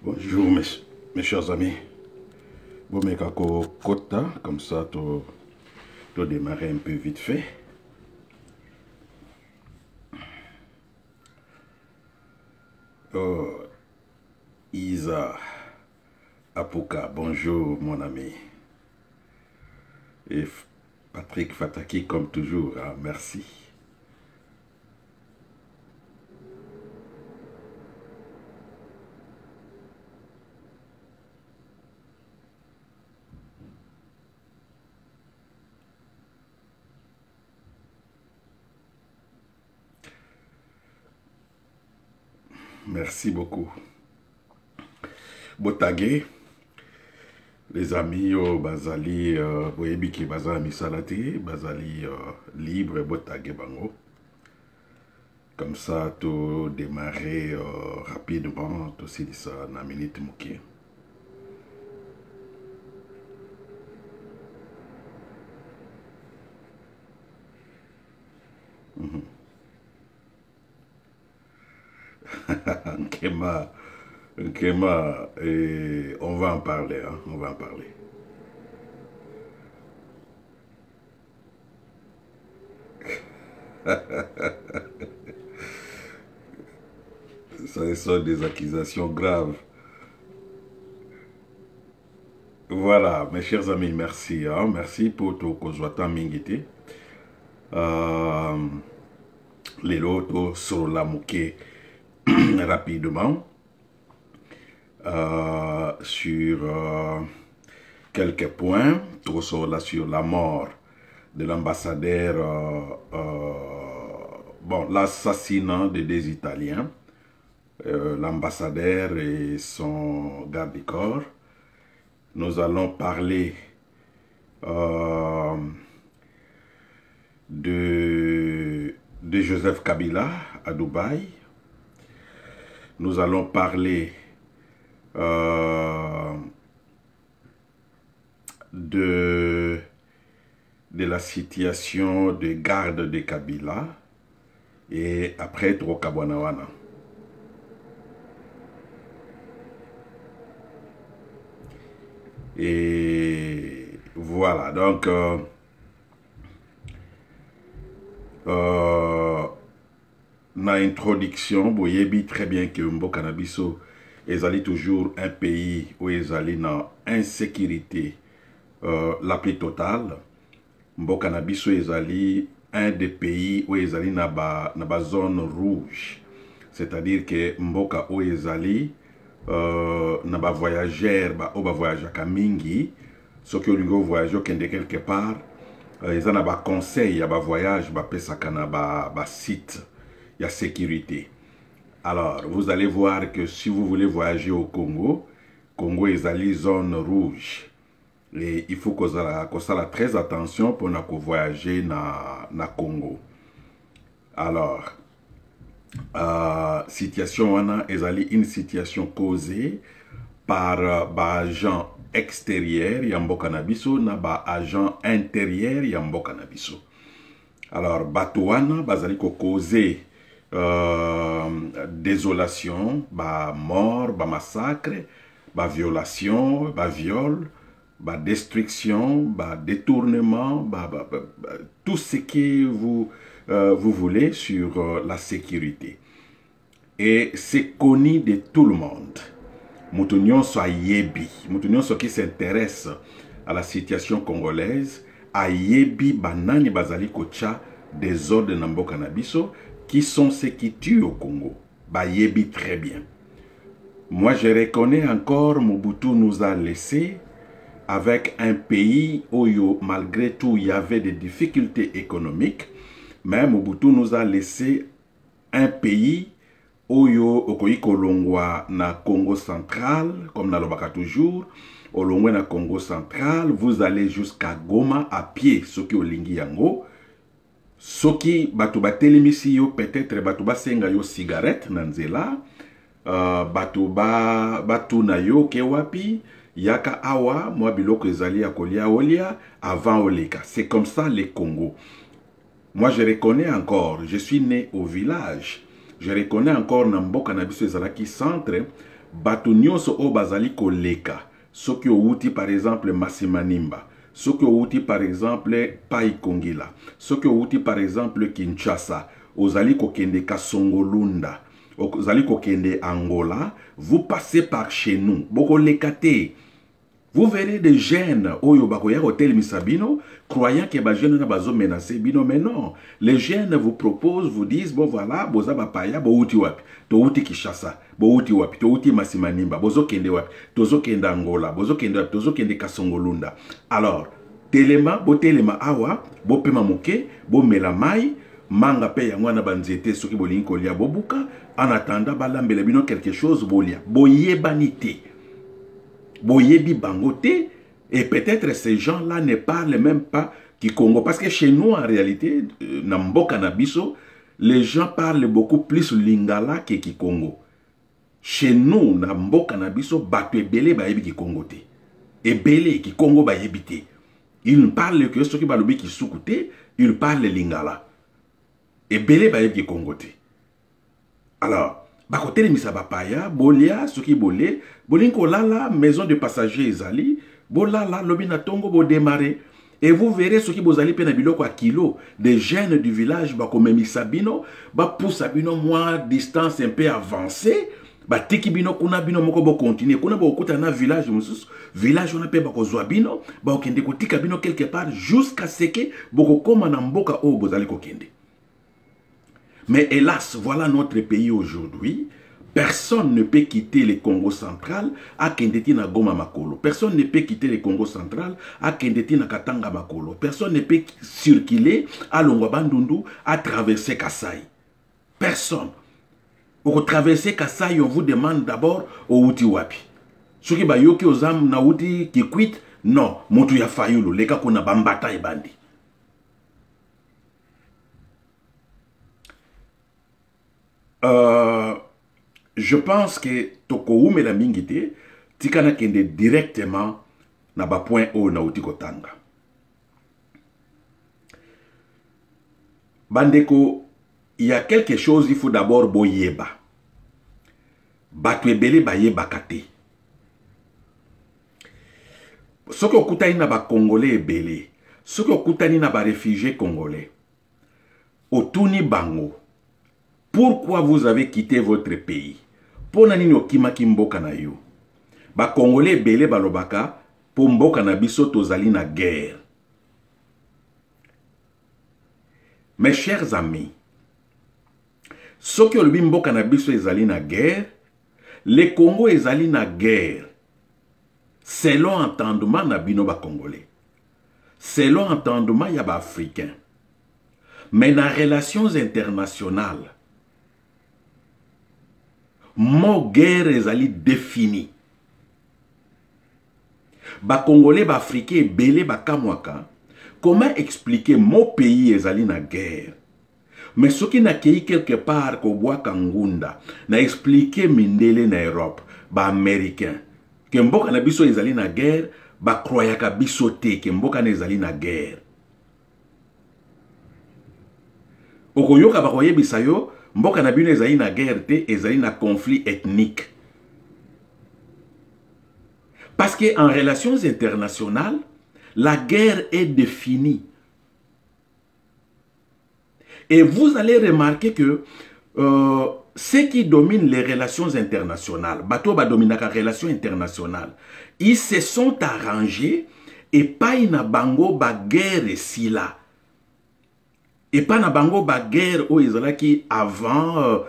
Bonjour mes chers amis. Bon, mais kako kota, comme ça, tu démarrer un peu vite fait. Oh, Isa Apuka, bonjour mon ami. Et Patrick Fataki, comme toujours, hein, merci. Merci beaucoup. Botagé, les amis, Bazali, Boyebiki Baza Misalati, Bazali libre, Botagé Bango. Comme ça, tu démarrer rapidement, tu sais ça, na minute mouké. Nkema, Nkema, on va en parler, hein, on va en parler. Ça sont des accusations graves. Voilà, mes chers amis, merci. Hein, merci pour tout Kozwata Mingiti. Les lotos sur la mouquée rapidement sur quelques points. Tout sur la mort de l'ambassadeur, bon, l'assassinat de deux Italiens, l'ambassadeur et son garde du corps. Nous allons parler de Joseph Kabila à Dubaï. Nous allons parler de la situation de garde de Kabila et après Trokabwanawana. Et voilà, donc na introduction, vous voyez très bien que Mboka na biso ezali toujours un pays où ezali na insécurité la plus totale. Mboka na biso ezali un des pays où ezali na ba zone rouge. C'est-à-dire que Mboka où ezali na ba voyageur ba voyageur kamingi, ce que olingo voyageur kende quelque part, ils ont ba conseil ya ba voyage ba pesaka na ba site ya sécurité. Alors, vous allez voir que si vous voulez voyager au Congo, Congo ezali zone rouge. Et il faut qu'on ait très attention pour ne voyager na Congo. Alors, situation wana ezali une situation causée par agent extérieur ya mboka na biso na agent intérieur ya mboka na biso. Alors, bato wana bazali ko causer désolation, mort, massacre, violation, viol, destruction, détournement, tout ce que vous voulez sur la sécurité. Et c'est connu de tout le monde. Moutounion soit yebi, Moutounion soit qui s'intéresse à la situation congolaise, a yebi banani bazali kocha des ordres de Namboka Nabiso, qui sont ceux qui tuent au Congo. Yebi très bien. Moi je reconnais encore Mobutu nous a laissé avec un pays où malgré tout il y avait des difficultés économiques, mais Mobutu nous a laissé un pays où okoyi kolongwa na Congo central, comme na lobaka toujours, olongwe na Congo central, vous allez jusqu'à Goma à pied, soki olingi yango, soki batu batelemisi yo peut-être batu basenga yo cigarette na nzela, batu na yo ke wapi, yaka awa, mwa biloko ezali ya kolia olia, avant oleka. C'est comme ça les Congo. Moi je reconnais encore, je suis né au village, je reconnais encore na mboka na biso ezalaki centre, bato nyonso o bazali koleka soki outi par exemple Masimanimba, soki outi par exemple Pai Kongila, soki outi par exemple Kinshasa, ozali kokende Kasongolunda, ozali kokende Angola, vous passez par chez nous, boko lekate. Vous verrez des jeunes, oyo bakoya hotel misabino, croyant que les jeunes n'ont menacé bino, mais non. Les jeunes vous proposent, vous disent, bon voilà, boza bapaya, bo uti wapi, to uti Kishasa, bo uti wapi, to uti Masimanimba, bozo kende wapi, tozo kende Angola, bozo kende wapi, tozo kende Kasongolunda. Alors, telema, bo telema awa, bo pema moke, bo melamai, manga pe yangwana banzete, soki bolingi kolia bobuka, en attendant, balambele bino quelque chose, bolia, boye banité. Boyebi bangote, et peut-être ces gens-là ne parlent même pas Kikongo. Parce que chez nous, en réalité, dans Mboka Nabiso, les gens parlent beaucoup plus Lingala que Kikongo. Chez nous, dans Mboka Nabiso, Bato Ebele Bayebi Kikongo te. Ebele Kikongo Bayebi te. Ils ne parlent que ceux qui balobi Kisukute, ils parlent Lingala. Ebele Bayebi Kikongo te. Alors, bakote misa bapaya, bolia, soki bolé, bolinko lala, maison de passagers ezali, bolala, lobina tongo, bo démarrer. Et vous verrez ce qui bozali pena biloko a kilo, des jeunes du village, bakome misabino, ba poussa bino moins distance un peu avancée, ba tiki bino kuna bino moko bo continuer, kuna bo okuta na village musus, village on appelle bako zwa bino, ba okende ko tika bino quelque part jusqu'à ce que boko koma na mboka o bozali ko kende. Mais hélas, voilà notre pays aujourd'hui. Personne ne peut quitter le Congo central à Kendeti na Goma Makolo. Personne ne peut quitter le Congo central à Kendeti na Katanga Makolo. Personne ne peut circuler à Longwa-Bandundu à traverser Kassai. Personne. Pour traverser Kassai, on vous demande d'abord au Utiwapi. Ceux qui bayoki aux âmes na Uti qui quittent, non, Motu ya Fayulu, les gars qu'on a bambata et bandi. Je pense que Toko Ume la Mingite, Tikana kende directement na ba point O na Uti Kotanga. Bandeko, il y a quelque chose, il faut d'abord boyeba. Batwebele bayeba kate. Ce que okutani na ba Congolais ebele, ce que okutani na ba réfugiés congolais, otuni bango. Pourquoi vous avez quitté votre pays? Pour nani okima kimboka na yo. Ba Congolais belé balobaka pour mboka na biso tozali na guerre. Mes chers amis, ce que le mboka na biso ezali na guerre, le Congo ezali na guerre. Selon entendement na bino ba Congolais. Selon entendement ya ba Africain. Mais dans relations internationales, mon guerre ezali défini. Ba Congolais, ba Africain, belé ba Kamwaka, comment expliquer mon pays ezali na guerre? Mais ce qui n'a qu'à quelque part ko bois Kangunda, na expliquer Mindele na Europe, ba Américain, que mboka na biso ezali na guerre, ba croyaka biso te, que mboka na ezali na guerre. Okoyoka ba koye bisayo, mboka na bino ezali na guerre te, ezali na conflit ethnique. Parce que en relations internationales, la guerre est définie. Et vous allez remarquer que ceux qui dominent les relations internationales, bato ba dominaka relations internationales, ils se sont arrangés et pas ina bango ba guerre si là. Et pas na bango ba guerre au Israël avant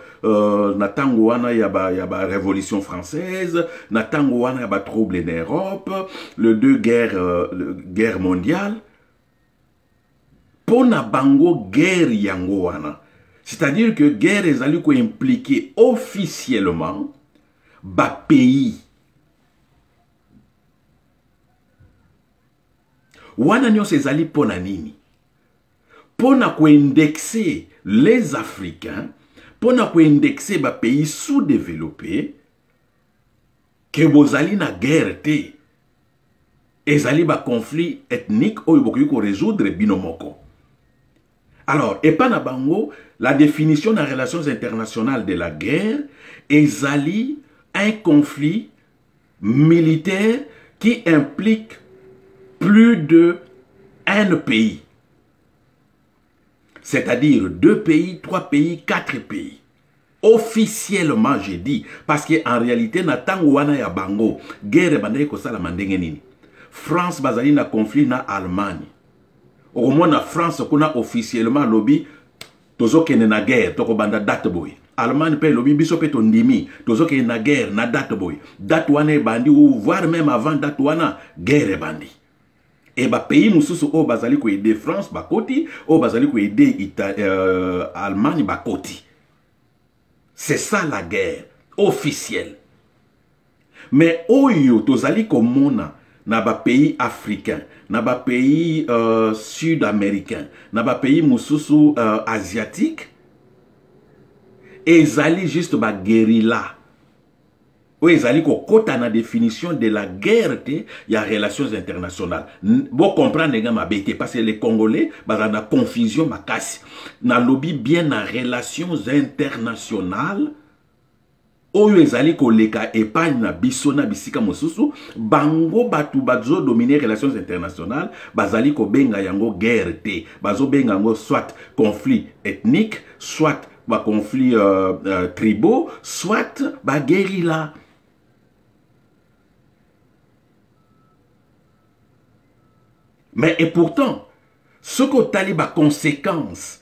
natango wana ya ba révolution française, natango wana ya ba trouble en Europe, les deux guerres mondiales. Pour na bango guerre yango wana. C'est-à-dire que guerre ezali ko impliquer officiellement ba pays. Wana nyonso ezali pona nini? Pour indexer les Africains, pour indexer les pays sous-développés, que vous allez na guerre te, et allez ba conflit ethnique ou vous résoudre binomoko. Alors, et pas na bango, la définition des relations internationales de la guerre, et allez un conflit militaire qui implique plus de un pays. C'est-à-dire 2 pays, 3 pays, 4 pays. Officiellement, j'ai dit, parce qu'en réalité, Natang wana ya bango, guerre bandai ko sala mandenge nini. France bazali na conflit na Allemagne. Au moins na France kuna officiellement lobby tozo kene na guerre, toko banda date boy. Allemagne pe lobby biso pe to ndimi, tozo kene na guerre na date boy. Date wana e bandi ou voire même avant date wana guerre e bandi. Et ba pays mususu o bazali ko aider France ba koti, o bazali ko aider Allemagne ba koti. C'est ça la guerre officielle. Mais oyo tozali komona na ba pays africain, na ba pays sud-américain, na ba pays mususu asiatique, ezali juste ba guérilla. Ou ezali ko kota na définition de la guerre te ya relations internationales. Bon comprendre nga mabete parce que les Congolais bazana na confusion makasi. Na lobby bien na relations internationales. Oyo ezali ko leka épargne na biso na bisika mosusu bango batu bazo dominer relations internationales bazali ko benga yango guerre te. Bazo benga yango soit conflit ethnique, soit ba conflit tribaux, soit ba guérilla. Mais et pourtant, ce que taliba conséquence,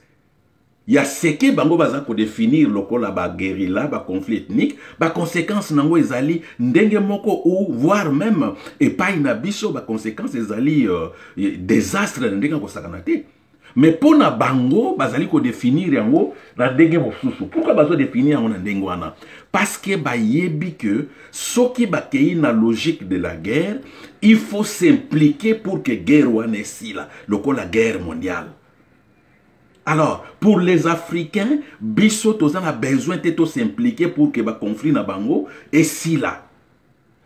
il y a ce que bango baza ko définir lokola ba guérilla, ba conflit ethnique, ba conséquence nango ezali ndenge moko ou voire même et pas na biso ba conséquence ezali désastre ndenge ko sakanate. Mais pour na bango bazali ko définir yango na ndenge mosusu. Pourquoi bazo définir yango na ndenge wana? Parce que ba yebi que soki ba kei na logique de la guerre, il faut s'impliquer pour que guerre wana esila, lokola guerre mondiale. Alors, pour les Africains, biso tozan a besoin de s'impliquer pour que ba conflit na bango esila.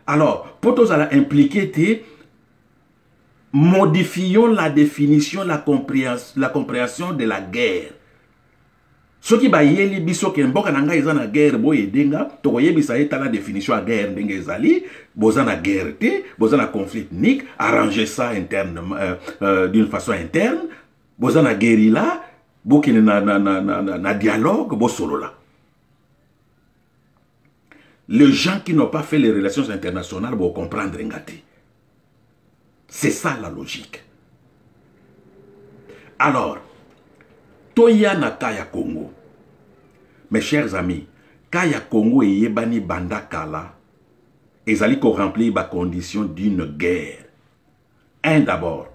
Alors, pour tozala impliquer te modifions la définition, la compréhension de la guerre. Ce qui va yeli biso ke mboka nanga eza na guerre boye denga, toko yebisa eta la définition à guerre ndenge ezali, boza na guerre te, boza na conflit ethnique, arranger ça internement d'une façon interne, boza na guérilla, bokene na dialogue, bo solo là. Les gens qui n'ont pas fait les relations internationales vont comprendre ngati. C'est ça la logique. Alors, Toya na Kaya Congo. Mes chers amis, Kaya Congo et Yebani Banda Kala, ezali ko remplir la condition d'une guerre. Un d'abord,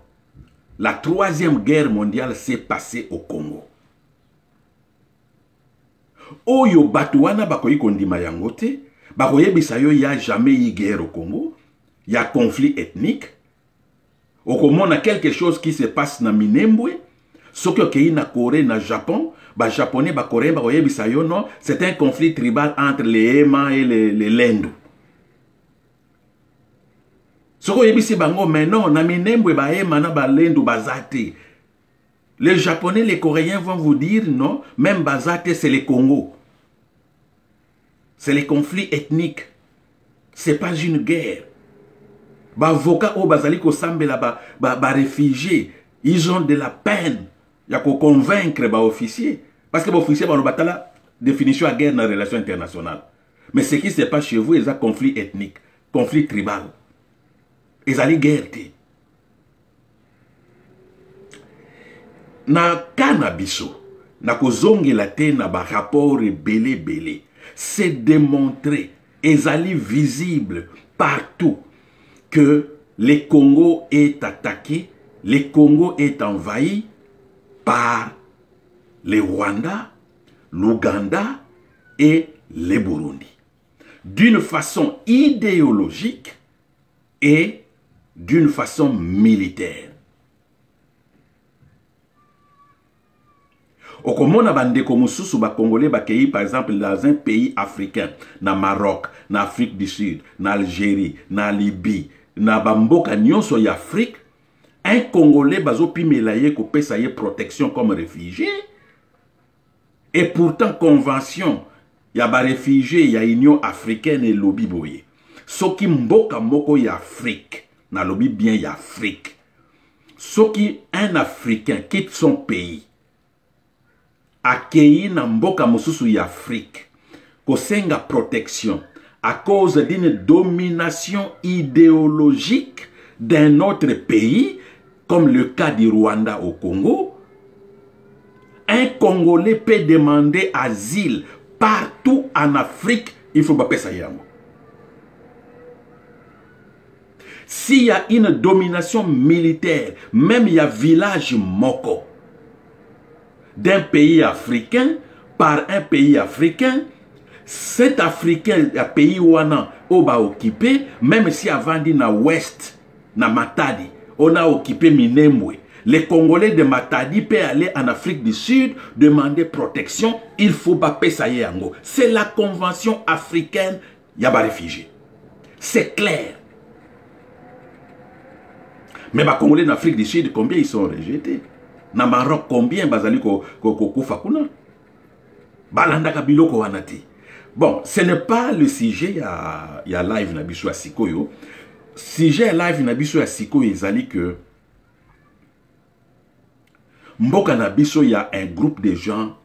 la 3e guerre mondiale s'est passée au Congo. Oyo batuana bakoyi kondima yango te, bakoye bisayo ya jamais eu guerre au Congo, il y a conflit ethnique. Au Congo, on a quelque chose qui se passe na Minembwe. Ce que y na Corée, na Japon, ba japonais, ba coréen, ba koye bisayo non, c'est un conflit tribal entre les Ema et les Lendu. Ce que y bango, mais non, na Minembwe, ba Ema na ba Lendu, bazate. Les Japonais, les Coréens vont vous dire non, même bazate, c'est les Congo. C'est les conflits ethniques. C'est pas une guerre. Ba avocat au bazali ko sambela ba réfugiés, ils ont de la peine. Il y a qu'on convaincre ba officier parce que ba officier ba batala définition à guerre dans la relation internationale. Mais ce qui se passe chez vous, c'est un conflit ethnique, conflit tribal. Ils allaient guerre te. Na cannabis, na kozongi la te na ba rapport belé, c'est démontré, ils allaient visible partout que le Congo est attaqué, le Congo est envahi par le Rwanda, l'Ouganda et le Burundi. D'une façon idéologique et d'une façon militaire. Au Congo, na bandeko mususu ba Congolais ba kei par exemple dans un pays africain, na Maroc, na Afrique du Sud, na Algérie, na Libye, na bamboka nyonso ya Afrique, un Congolais bazo pimelaye ko pesaye protection comme réfugié. Et pourtant convention ya ba réfugié ya Union africaine et lobby boye. Soki mboka moko ya Afrique, na lobby bien ya Afrique. Soki un Africain quitte son pays, accueilli na mboka mosusu ya Afrique, kosenga protection à cause d'une domination idéologique d'un autre pays, comme le cas du Rwanda au Congo, un Congolais peut demander asile partout en Afrique, il faut pas ça yango. S'il y a une domination militaire, même il y a village moko d'un pays africain par un pays africain, cet Africain, un pays wana, on va occuper, même si avant dit na ouest, na Matadi, on a occupé Minembwe. Les Congolais de Matadi peuvent aller en Afrique du Sud demander protection. Il faut pas payer yango. C'est la convention africaine yaba réfugiés. C'est clair. Mais les Congolais d'Afrique du Sud, combien ils sont rejetés? Na Maroc, combien bazali ko kufa kuna? Balanda kabiloko wanati. Bon, ce n'est pas le sujet il y a live nabiso à Sikoyo. Sujet live nabiso à Sikoyo, ils que Mboka nabiso, il y a un groupe de gens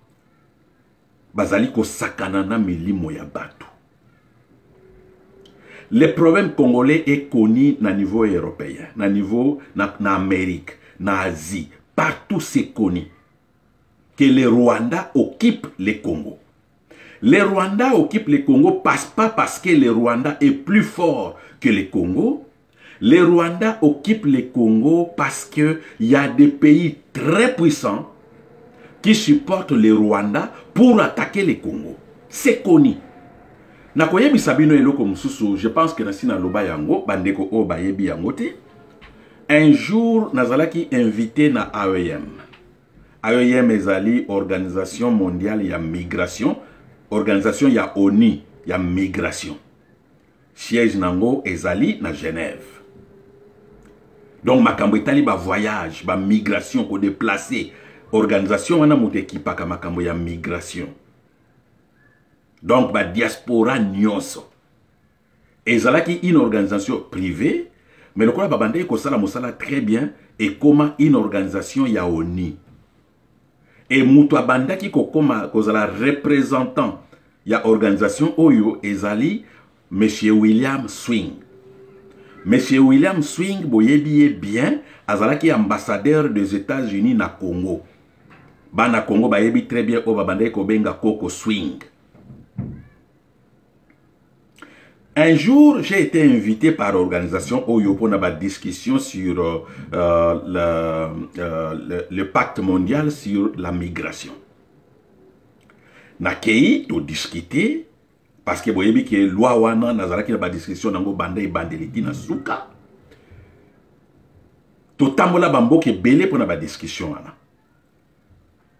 bazali ko sakanana milimo ya batu. Le problème congolais est connu na niveau européen, na niveau na Amérique, na Asie, partout c'est connu que le Rwanda occupe le Congo. Le Rwanda occupe le Congo pas parce que le Rwanda est plus fort que le Congo. Le Rwanda occupe le Congo parce qu'il y a des pays très puissants qui supportent le Rwanda pour attaquer le Congo. C'est connu. Nakoyebi sabino eloko mususu, je pense que nasina loba yango, bandeko o bayebi yango te. Un jour, nazalaki invité na AEM. AEM ezali Organisation Mondiale ya Migration. Organisation ya ONU ya Migration. Siège nango ezali na Genève. Donc makambo etali ba voyage, ba migration ko déplacer. Organisation wana motekipa ka makambo ya migration. Donc ba diaspora nyonso. Ezalaki une organisation privée, mais le kola babande ko sala mosala très bien et comment une organisation ya ONU. Et mutu abandaki ko koma kozala représentant ya organisation oyo ezali Monsieur William Swing. Monsieur William Swing boyebi bien azalaki ambassadeur des États-Unis na Congo. Bana Congo bayebi très bien o babande ko benga Coco Swing. Un jour, j'ai été invité par l'organisation Oyo pour une discussion sur le pacte mondial sur la migration. Nakei, to discuter, parce que vous voyez que loi wana nazaraki na discussion nango bande bandeliti na suka. To tambola bamboke belé pour na discussion wana.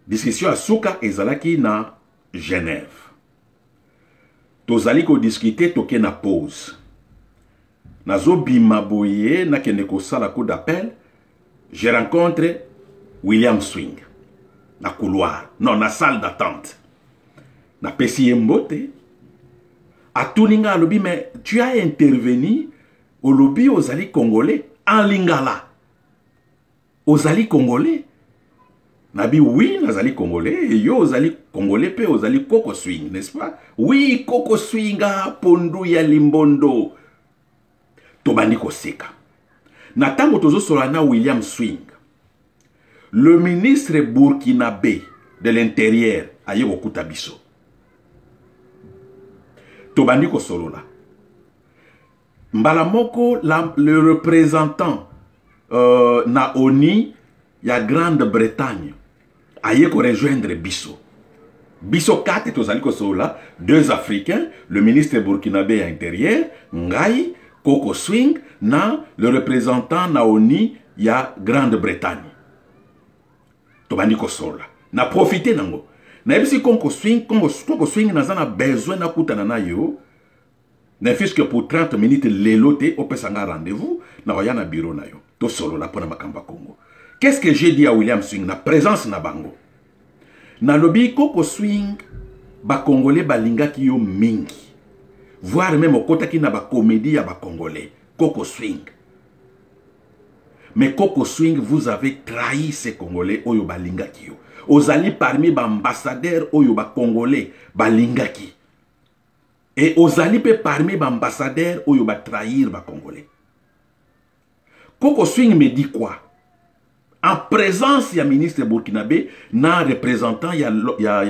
Discussion à suka ezalaki na Genève. Tozali ko discuter toke na pause. Nazo bima boye na kende ko sala coup d'appel. Je rencontre William Swing na couloir, non na salle d'attente. Na pesi mbote. A tuninga lobby mais tu as intervenu au lobby aux alliés congolais en lingala. Aux alliés congolais. Nabi oui, nazali congolais, et yo ozali congolais pe ozali Coco Swing, n'est-ce pas? Oui, Coco Swinga, pondu ya limbondo. Tobandi koseka. Natango tozo solana William Swing. Le ministre burkinabé de l'intérieur, aye okuta biso. Tobandi kosolola. Mbalamoko, le représentant na ONU, ya Grande-Bretagne. Aye ko rejoindre biso. Biso 4 tozali ko sola, 2 Africains, le ministre burkinabé intérieur, Ngai, Coco Swing, na le représentant na ONU ya Grande-Bretagne. Tobandi ko sola. Na profiter nango. Na ebisi Coco Swing nazana besoin na kutana na yo. Ne fût-ce que pour 30 minutes lelote opesanga rendez-vous na roya na bureau na yo. To solo la pona makamba Congo. Qu'est-ce que j'ai dit à William Swing? Na présence na bango. Na lobby Coco Swing ba Congolais balingaki yo mingi. Voire même okotaki na ba comédie ya ba Congolais. Coco Swing. Mais Coco Swing, vous avez trahi ces Congolais oyo balingaki yo. Ozali parmi ba ambassadeurs oyo ba Congolais balingaki. Et ozali pe parmi ba ambassadeurs oyo ba trahir ba Congolais. Coco Swing me dit quoi? En présence ya ministre burkinabé, na représentant ya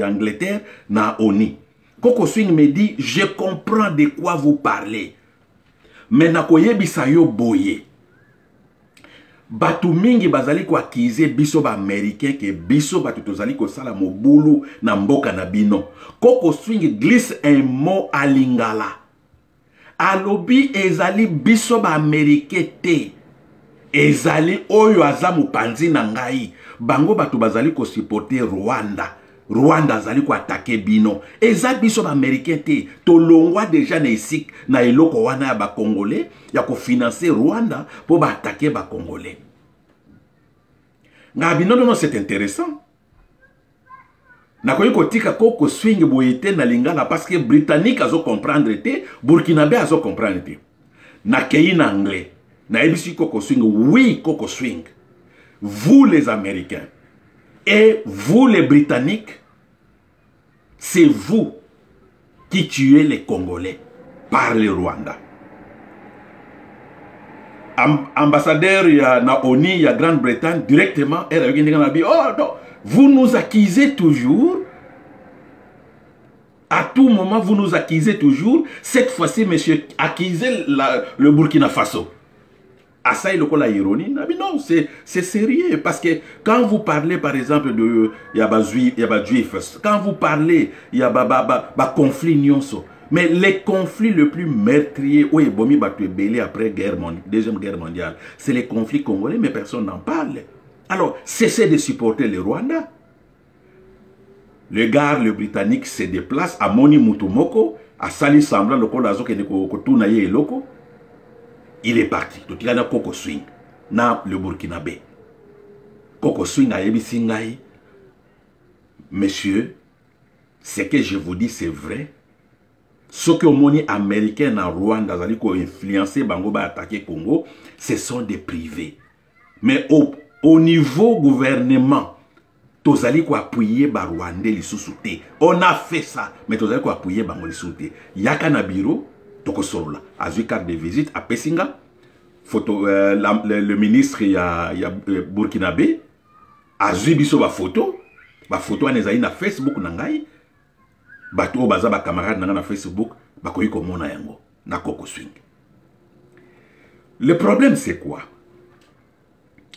Angleterre, na ONU. Coco Swing me dit, je comprends de quoi vous parlez. Mais nakoyebisa yo boye. Batu mingi bazali ko akize biso ba américain ke biso batu tozali ko sala mobulu na mboka na bino. Coco Swing glisse un mot à lingala. Alobi ezali biso ba américain te. Ezali oyo azamu panzi na ngai. Bango batu bazali ko supporter Rwanda. Rwanda azali ko attaquer bino. Eza biso ba américain te. Tolongwa déjà na isik na eloko wana ya ba Congolais ya ko financer Rwanda pour ba attaquer ba Congolais. Ngabino non c'est intéressant. Nakoyi ko tika Coco Swing boyete na lingala parce que Britannique azo comprendre te, Burkinabé azo comprendre te. Na kei na anglais. Na ebisi Coco Swing, oui Coco Swing. Vous les Américains et vous les Britanniques, c'est vous qui tuez les Congolais par le Rwanda. Ambassadeur na ONU, il y a Grande-Bretagne, directement, oh non, vous nous accusez toujours, à tout moment, vous nous accusez toujours, cette fois-ci, monsieur, accusez le Burkina Faso. Ah ça, il y a la ironie. Non, c'est sérieux. Parce que quand vous parlez, par exemple, de Juif, quand vous parlez, il y a conflit nyonso. Mais les conflits le plus meurtriers, où Ebomi Batu Belé après Deuxième Guerre mondiale, c'est les conflits congolais, mais personne n'en parle. Alors, cessez de supporter le Rwanda. Le gars, le Britannique, se déplace à Moni Mutumoko, à Sali Sambla, le Kolazo, qui est le Loko. Il est parti. Donc il y a Coco Swing. Na le Burkinabé. Coco Swing a yebisi ngai. Monsieur, ce que je vous dis c'est vrai. Ce que moni américain en Rwanda, zali ko influencé bango ba attaquer Congo, ce sont des privés. Mais au niveau gouvernement, tozali ko appuyer ba Rwandais li sous-souté. On a fait ça, mais tozali ko appuyer bango li sous-souté. Yaka na bureau Tokosorola, a vu carte de visite à Pessinga, photo, le ministre Burkinabé, a vu biso ba photo anezali na Facebook nangai, bato baza ba camarade nanga na Facebook, bakoyi komona yango na Coco Swing. Le problème c'est quoi?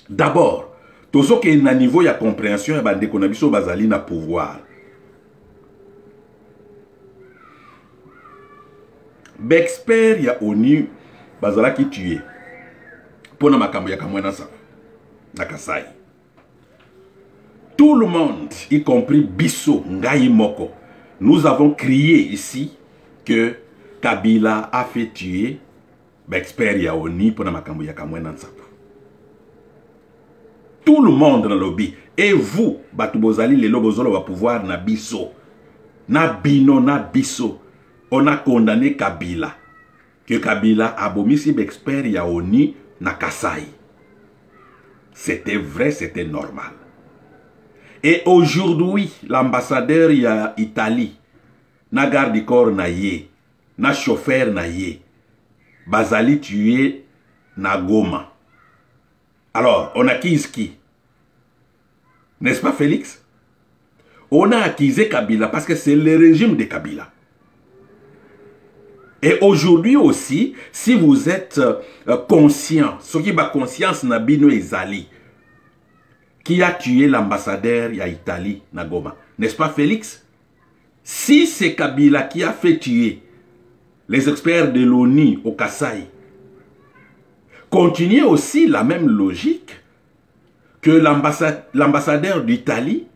D'abord, tozo ke na niveau ya compréhension ya bandeko na biso bazali na pouvoir. Bexpert ya ONU bazala ki tué pona makambo ya kamwana sa na Kasai. Tout le monde, y compris Bisso Ngai Moko, nous avons crié ici que Kabila a fait tuer Bexpert ya ONU pona makambo ya kamwana sa. Tout le monde dans le lobby et vous batubozali le lobozolo va pouvoir na Bisso na bino na Bisso. On a condamné Kabila. Que Kabila a bomisi Bexpert ya ONU na Kasai. C'était vrai, c'était normal. Et aujourd'hui, l'ambassadeur ya Italie, na garde corps na ye, na chauffeur na ye, bazali tué na Goma. Alors, on accuse qui? N'est-ce pas Félix? On a accusé Kabila parce que c'est le régime de Kabila. Et aujourd'hui aussi, si vous êtes conscient, ce qui va conscience Nabino Ezali, qui a tué l'ambassadeur ya Italie, Nagoma, n'est-ce pas Félix? Si c'est Kabila qui a fait tuer les experts de l'ONU au Kasai, continuez aussi la même logique que l'ambassadeur d'Italie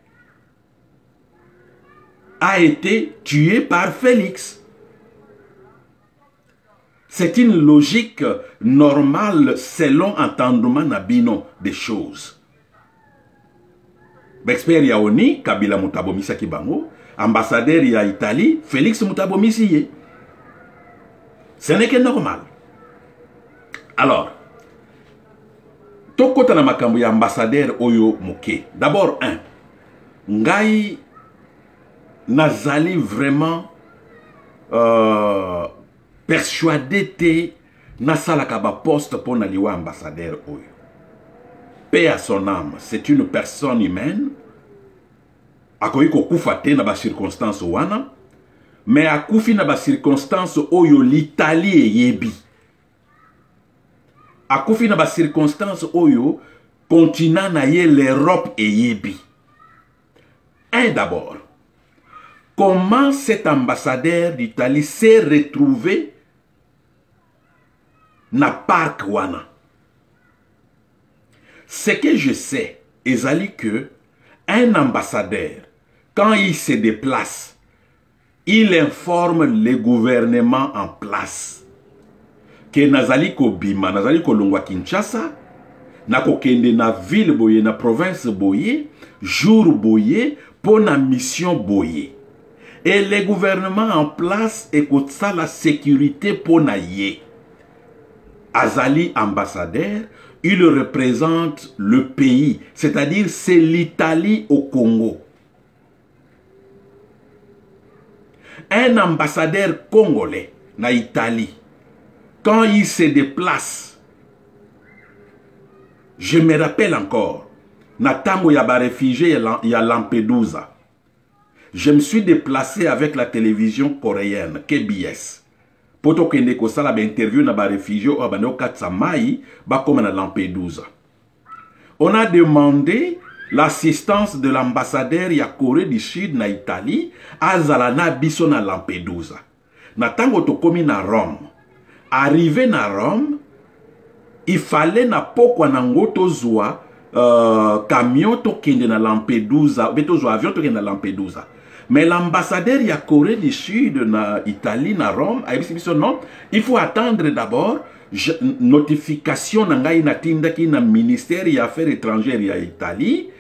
a été tué par Félix. C'est une logique normale selon entendement nabino des choses. Bexpert ya ONU, Kabila Mutabomisa Kibango, ambassadeur ya Italie, Félix Mutabomisi. Ce n'est que normal. Alors, tokota na makambo ya ambassadeur oyo moke. D'abord, ngai nazali vraiment persuadé te nasalaka ba poste pour naliwa ambassadeur oyo. Paix à son âme, c'est une personne humaine. Akoyi ko kufa te na ba circonstance wana, mais akufi na ba circonstance oyo l'Italie yebi. Akufi na ba circonstance oyo continent na ye l'Europe yebi. D'abord, comment cet ambassadeur d'Italie s'est retrouvé na parc wana? Ce que je sais, ezali que un ambassadeur, quand il se déplace, il informe le gouvernement en place que nazali ko bima, nazali ko longwa Kinshasa, na ko kende na ville boye, na province boye, jour boye, pour na mission boye. Et le gouvernement en place écoute ça la sécurité pour na ye. Azali ambassadeur, il représente le pays, c'est-à-dire c'est l'Italie au Congo. Un ambassadeur congolais na Italie, quand il se déplace, je me rappelle encore, na tango ya ba réfugié ya Lampedusa, je me suis déplacé avec la télévision coréenne, KBS. Poto kende ko sala ba interview na ba réfugié o abano Katsamai, ba comme na Lampedusa. On a demandé l'assistance de l'ambassadeur ya Corée du Sud na Italie, azalana biso na Lampedusa. Na tango to komi na Rome. Arrivé na Rome, il fallait na pokwa na ngoto zwa camion to kende na Lampedusa, beto zwa avion to kende na Lampedusa. Mais l'ambassadeur ya Corée du Sud na Italie, na Rome, a dit non, il faut attendre d'abord notification na ngai na tindaki na ministère ya affaires étrangères ya Italie,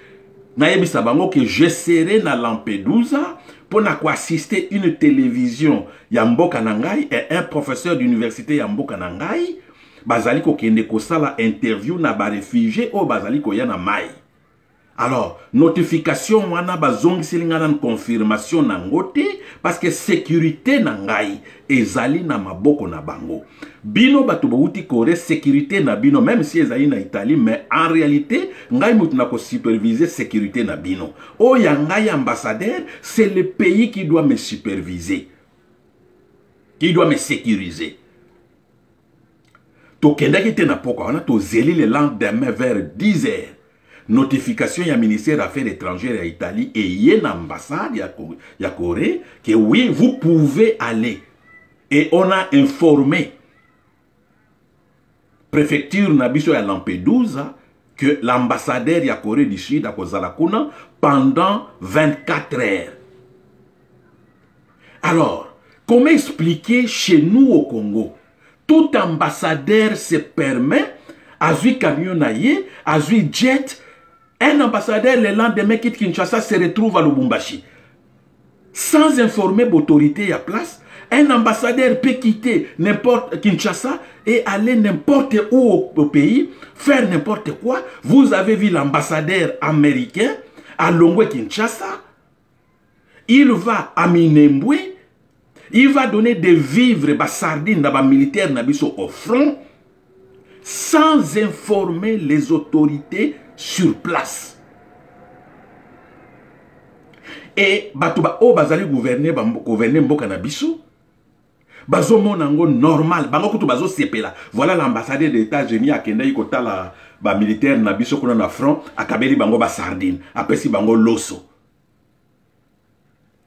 na yebisa bango que je serai na Lampedusa pour na assister une télévision ya mboka na ngai et un professeur d'université ya mboka na ngai, bazali ko kende ko sala interview na ba réfugié o bazali ko ya na mai. Alors, notification wana bazongi silinga confirmation na ngote parce que sécurité na ngai ezali na maboko na bango. Bino bato bauti Corée sécurité na bino même si ezali na Italie, mais en réalité ngai mutu na ko superviser sécurité na bino. O ya ngai ambassadeur, c'est le pays qui doit me superviser, qui doit me sécuriser. To kendaki te na poko wana to zeli le lendemain vers 10 heures. Notification du ministère des Affaires étrangères à Italie et il y a une ambassade à Corée que oui, vous pouvez aller. Et on a informé préfecture Nabiso à Lampedusa que l'ambassadeur de Corée du Sud à Kozalakuna pendant 24 heures. Alors, comment expliquer chez nous au Congo? Tout ambassadeur se permet, à lui camion naïe, à lui jet. Un ambassadeur, le lendemain, quitte Kinshasa, se retrouve à Lubumbashi. Sans informer l'autorité à place, un ambassadeur peut quitter n'importe Kinshasa et aller n'importe où au pays, faire n'importe quoi. Vous avez vu l'ambassadeur américain à Longwe Kinshasa. Il va à Minembwe. Il va donner des vivres, des sardines, des militaires au front, sans informer les autorités sur place. Et batuba o bazali gouverner mboka na biso bazo monango normal bango kutu bazo sepela. Voilà l'ambassadeur des États-Unis a kendai kotala ba militaire na biso kuna na front akabeli bango ba sardine apesi bango loso.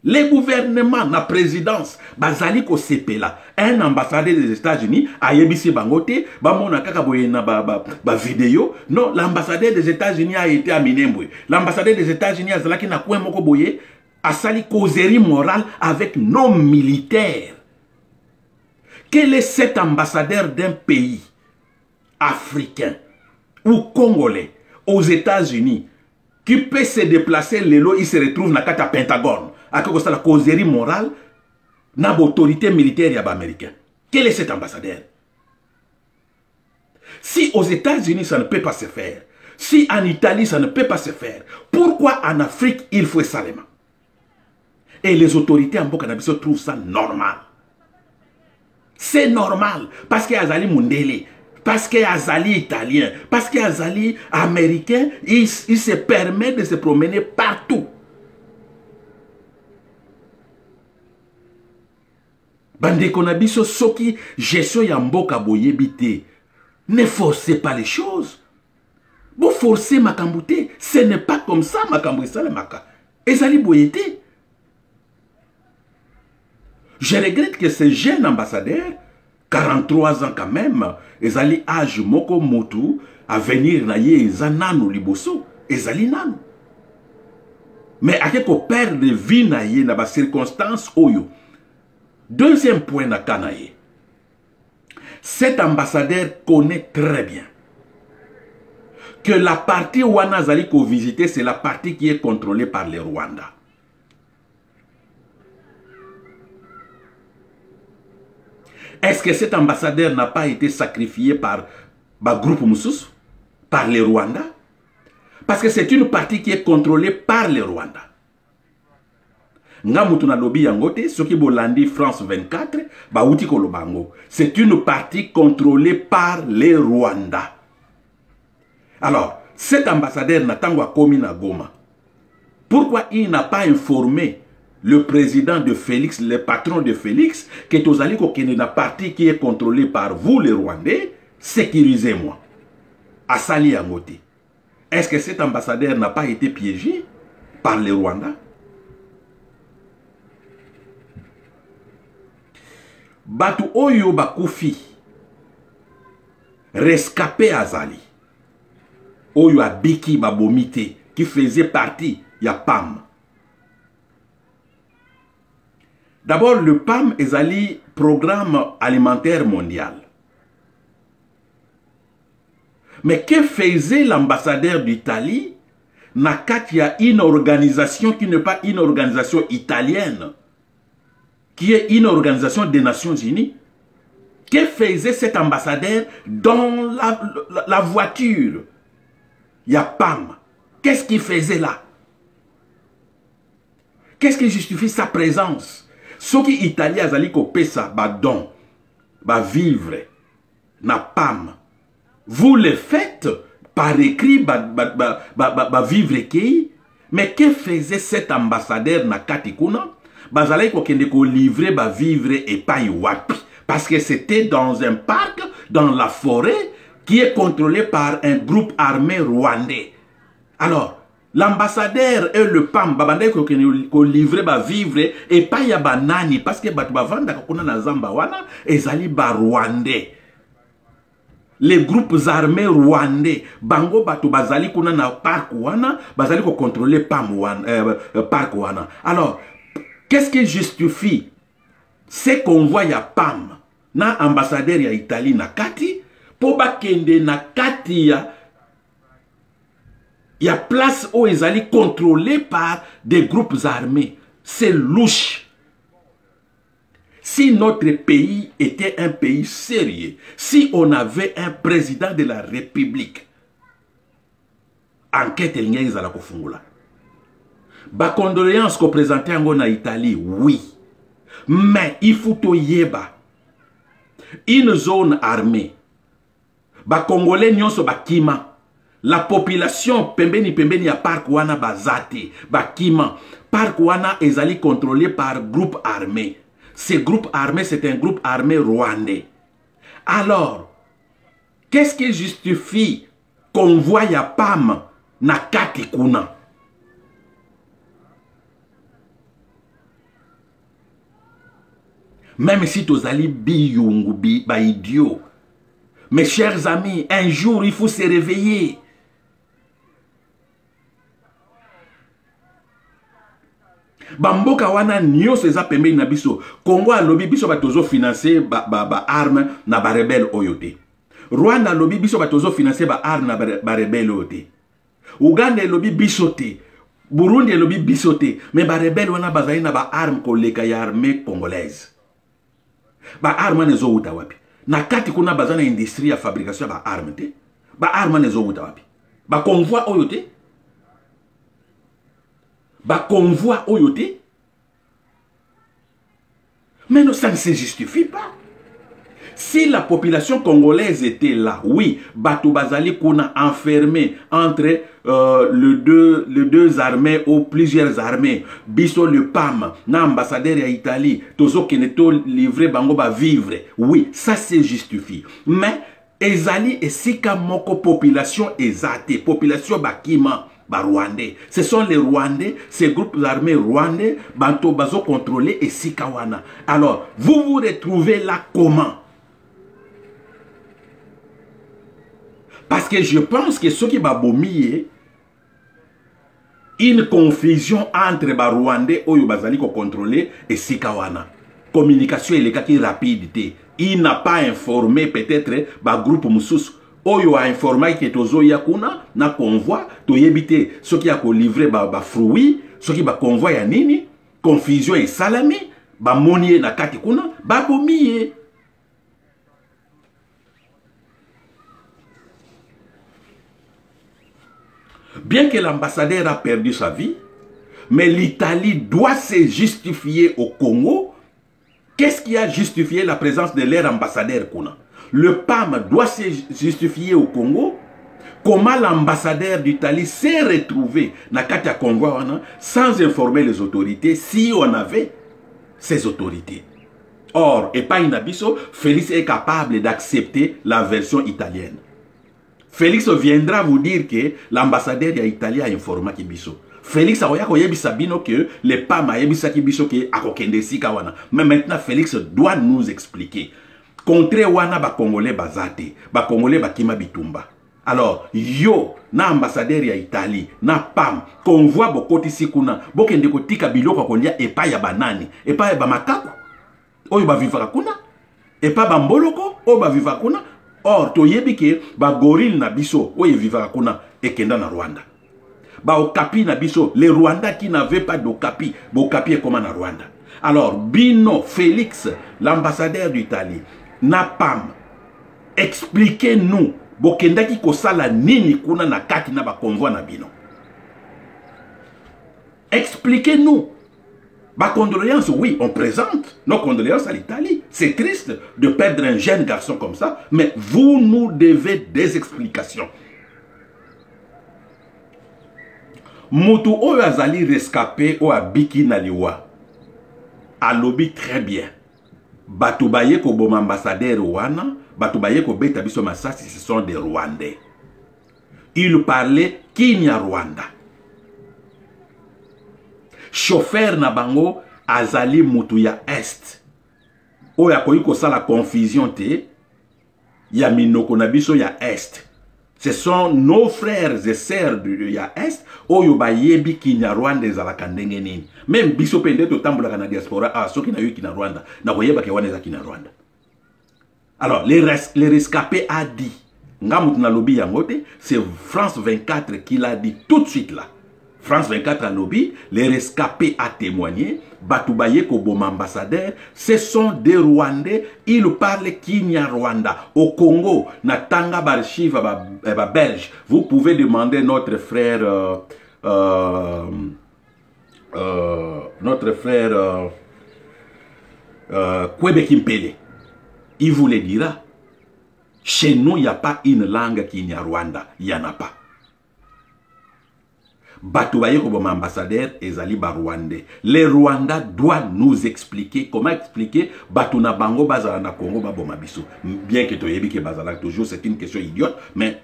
Les gouvernements, la présidence, bazali ko sepela. Un ambassadeur des États-Unis a yebisi bangote, ba mona kaka boye na ba vidéo. Non, l'ambassadeur des États-Unis a été à Minembwe. L'ambassadeur des États-Unis a zalaki na kwen moko boye a sali causerie morale avec nos militaires. Quel est cet ambassadeur d'un pays africain ou congolais aux États-Unis qui peut se déplacer, il se retrouve dans le Pentagone à la causerie morale, na l'autorité militaire ya américain. Quel est cet ambassadeur? Si aux États-Unis ça ne peut pas se faire, si en Italie ça ne peut pas se faire, pourquoi en Afrique il faut seulement? Et les autorités en Bokanabiso trouvent ça normal. C'est normal parce qu'il y a Azali Mundele, parce qu'il y a Azali italien, parce qu'il y a Azali américain, il se permet de se promener partout. Bande Konabiso Soki, gestion Yamboka Boyebite. Ne forcez pas les choses. Vous forcez Makambouté. Ce n'est pas comme ça, Makambouté Salemaka. Et Zali Boyete. Je regrette que ce jeune ambassadeur, 43 ans quand même, Ezali âge Moko Motu, à venir naye Zanano Liboso, Ezali Nano. Mais à quelque perdre de vie naye, na ba circonstance oyo. Deuxième point na Kanaye. Cet ambassadeur connaît très bien que la partie où Zali ko visité, c'est la partie qui est contrôlée par les Rwandais. Est-ce que cet ambassadeur n'a pas été sacrifié par le groupe Moussous, par les Rwandais? Parce que c'est une partie qui est contrôlée par les Rwandais. Ngamutuna lobi yangote, ce qui bolandi France 24, baouti kolobango. C'est une partie contrôlée par les Rwandais. Alors, cet ambassadeur Natangwa Komi na Goma, pourquoi il n'a pas informé le président de Félix, le patron de Félix, que Tozali Kokene na partie qui est contrôlée par vous les Rwandais, sécurisez-moi. Asali yangote. Est-ce que cet ambassadeur n'a pas été piégé par les Rwandais? Batu oyo bakufi rescapé Azali oyo abiki babomite qui faisait partie ya PAM. D'abord le PAM Azali programme alimentaire mondial. Mais que faisait l'ambassadeur d'Italie? Il y a une organisation qui n'est pas une organisation italienne, qui est une organisation des Nations Unies. Que faisait cet ambassadeur dans la voiture? Il y a PAM. Qu'est-ce qu'il faisait là? Qu'est-ce qui justifie sa présence? Ce qui est italien, Azali Kopesa, badon, ba vivre, na PAM. Vous le faites par écrit, ba vivre qui? Mais que faisait cet ambassadeur na Katikuna? Bazalai kokende ko livrer ba vivre et pas wapi. Parce que c'était dans un parc, dans la forêt, qui est contrôlé par un groupe armé rwandais. Alors, l'ambassadeur et le PAM, babandai ko livrer ba vivre et pas ya banani, parce que batu bavanda kakuna na zamba wana, ezali ba rwandais. Les groupes armés rwandais, bango batu bazali kuna na parc wana, bazali ko contrôler PAM wana, parc wana. Alors, qu'est-ce qui justifie ces convois ya PAM na ambassadeur ya Italie na kati pour bakende na kati ya place où ils allaient contrôler par des groupes armés? C'est louche. Si notre pays était un pays sérieux, si on avait un président de la République, enquête l'ingénieur à la kofungula. Ba condoléances qu'on présentait en Italie, oui. Mais il faut to yeba. Une zone armée. Ba Congolais nyonso ba kima. La population pembeni ya parc wana bazate. Ba kima. Parc wana ezali contrôlé par groupe armé. Ce groupe armé, c'est un groupe armé rwandais. Alors, qu'est-ce qui justifie qu'on voit ya PAM na kati kuna? Même si tu as biyungu ba idiot. Mes chers amis, un jour il faut se réveiller. Bamboka wana nyonso eza pembeni na biso. Congo alobi biso batozo financer ba arme na ba rebelle oyote. Rwanda alobi biso batozo financer ba arme na ba rebelle oyote. Uganda alobi biso te. Burundi est lobby bisoté. Mais ba rebelle wana bazali na ba arme koleka ya armée congolaise. Ba arme nezo uta wapi. Na kati kuna bazana industrie ya fabrication ba arme te. Ba arme nezo uta wapi. Ba convoi oyo te. Ba convoi oyo te. Mais non, ça ne se justifie pas. Si la population congolaise était là, oui, Batou Bazali qu'on a enfermé entre les deux armées ou plusieurs armées, Bisso le PAM, na ambassadeur à Italie, Tozo Keneto livré bango ba vivre, oui, ça se justifie. Mais Ezali et Sika Moko population ezate, population bakima. Rwandais. Ce sont les Rwandais, ces groupes armés rwandais, Banto Bazo contrôlés et Sikawana. Alors, vous vous retrouvez là comment? Parce que je pense que ce qui va bomber, une confusion entre les Rwandais ou les Bazali contrôlés et Sikawana. Communication est rapide. Il n'a pas informé peut-être le groupe Moussous. Oyo a informé que tozo yakuna na convoi to yebite ce qui a ko livrer ba fruits ce qui ba convoi ya nini confusion et salami ba monier na kati kuna ba bomiye. Bien que l'ambassadeur a perdu sa vie, mais l'Italie doit se justifier au Congo. Qu'est-ce qui a justifié la présence de leur ambassadeur kuna? Le PAM doit se justifier au Congo. Comment l'ambassadeur d'Italie s'est retrouvé dans Katia Congo sans informer les autorités si on avait ces autorités. Or, et pas Inabiso, Félix est capable d'accepter la version italienne. Félix viendra vous dire que l'ambassadeur d'Italie a informé Kibiso. Félix a dit que le PAM a dit que mais maintenant Félix doit nous expliquer. Contre wana ba Congolais bazate, ba Congolais ba kima bitumba. Alors, yo, na ambassadeur ya Italie, na PAM, convoi bokoti sikuna, bokende kotika biloko kolia epa ya banani, epa ya bamakaku, oyo ba vivaka kuna, epa ba mboloko, oyo ba vivaka kuna. Or, to yebike ba goril na biso, oyo vivaka kuna, ekenda na Rwanda. Ba okapi na biso, les Rwandais qui n'avaient pas d'okapi, ba okapi est comme na Rwanda. Alors, Bino, Félix, l'ambassadeur d'Italie, Napam, expliquez-nous, bokendaki kosala nini kuna na kati na ba convoi na bino. Expliquez-nous. Ba condoléances, oui, on présente nos condoléances à l'Italie. C'est triste de perdre un jeune garçon comme ça, mais vous nous devez des explications. Mutu oyo azali rescapé o abiki na liwa. A lobby très bien. Batoubaye ko bom ambassadeur wana, Batoubaye ko beta biso masasi, ce sont des Rwandais. Ils parlaient Kinya Rwanda. Chauffeur na bango azali mutu ya est. Oya koyiko sa la confusion te, ya minoko na biso ya est. Ce sont nos frères et sœurs de ya est, oyo ba yebi Kinya Rwanda ezalaka ndenge nini. Même biso pende to tambola na diaspora, ah, soki na yo Kinya Rwanda, na koyeba ke wana eza Kinya Rwanda. Alors, les rescapés a dit, ngamutu na lobby yangote, c'est France 24 qui l'a dit tout de suite là. France 24 a lobby, les rescapés a témoigné, Batoubaye Kobom ambassadeur, ce sont des Rwandais, ils parlent Kinya Rwanda. Au Congo, Natanga Barchive, belge, vous pouvez demander notre frère, Kwebe Kimpele. Il vous le dira. Chez nous, il n'y a pas une langue Kinya Rwanda. Il n'y en a pas. Batoubaye comme ambassadeur ezali ba Rwandais. Les Rwandais doivent nous expliquer comment expliquer Batuna Bango bazala na Congo baboma biso. Bien que toyebi ke bazala toujours c'est une question idiote, mais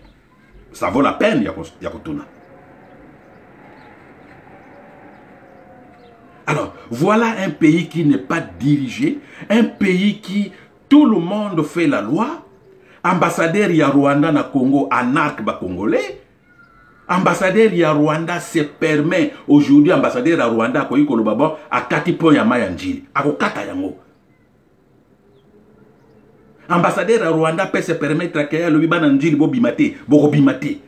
ça vaut la peine ya kotuna. Alors, voilà un pays qui n'est pas dirigé, un pays qui tout le monde fait la loi. Ambassadeur ya Rwanda na Congo anarque ba Congolais. Ambassadeur ya Rwanda se permet aujourd'hui ambassadeur ya Rwanda ko yiko lobabo akati po ya mayanjiri akokata yango. Ambassadeur ya Rwanda peut se permettre que le bibana njiri bo bimate boko bimate.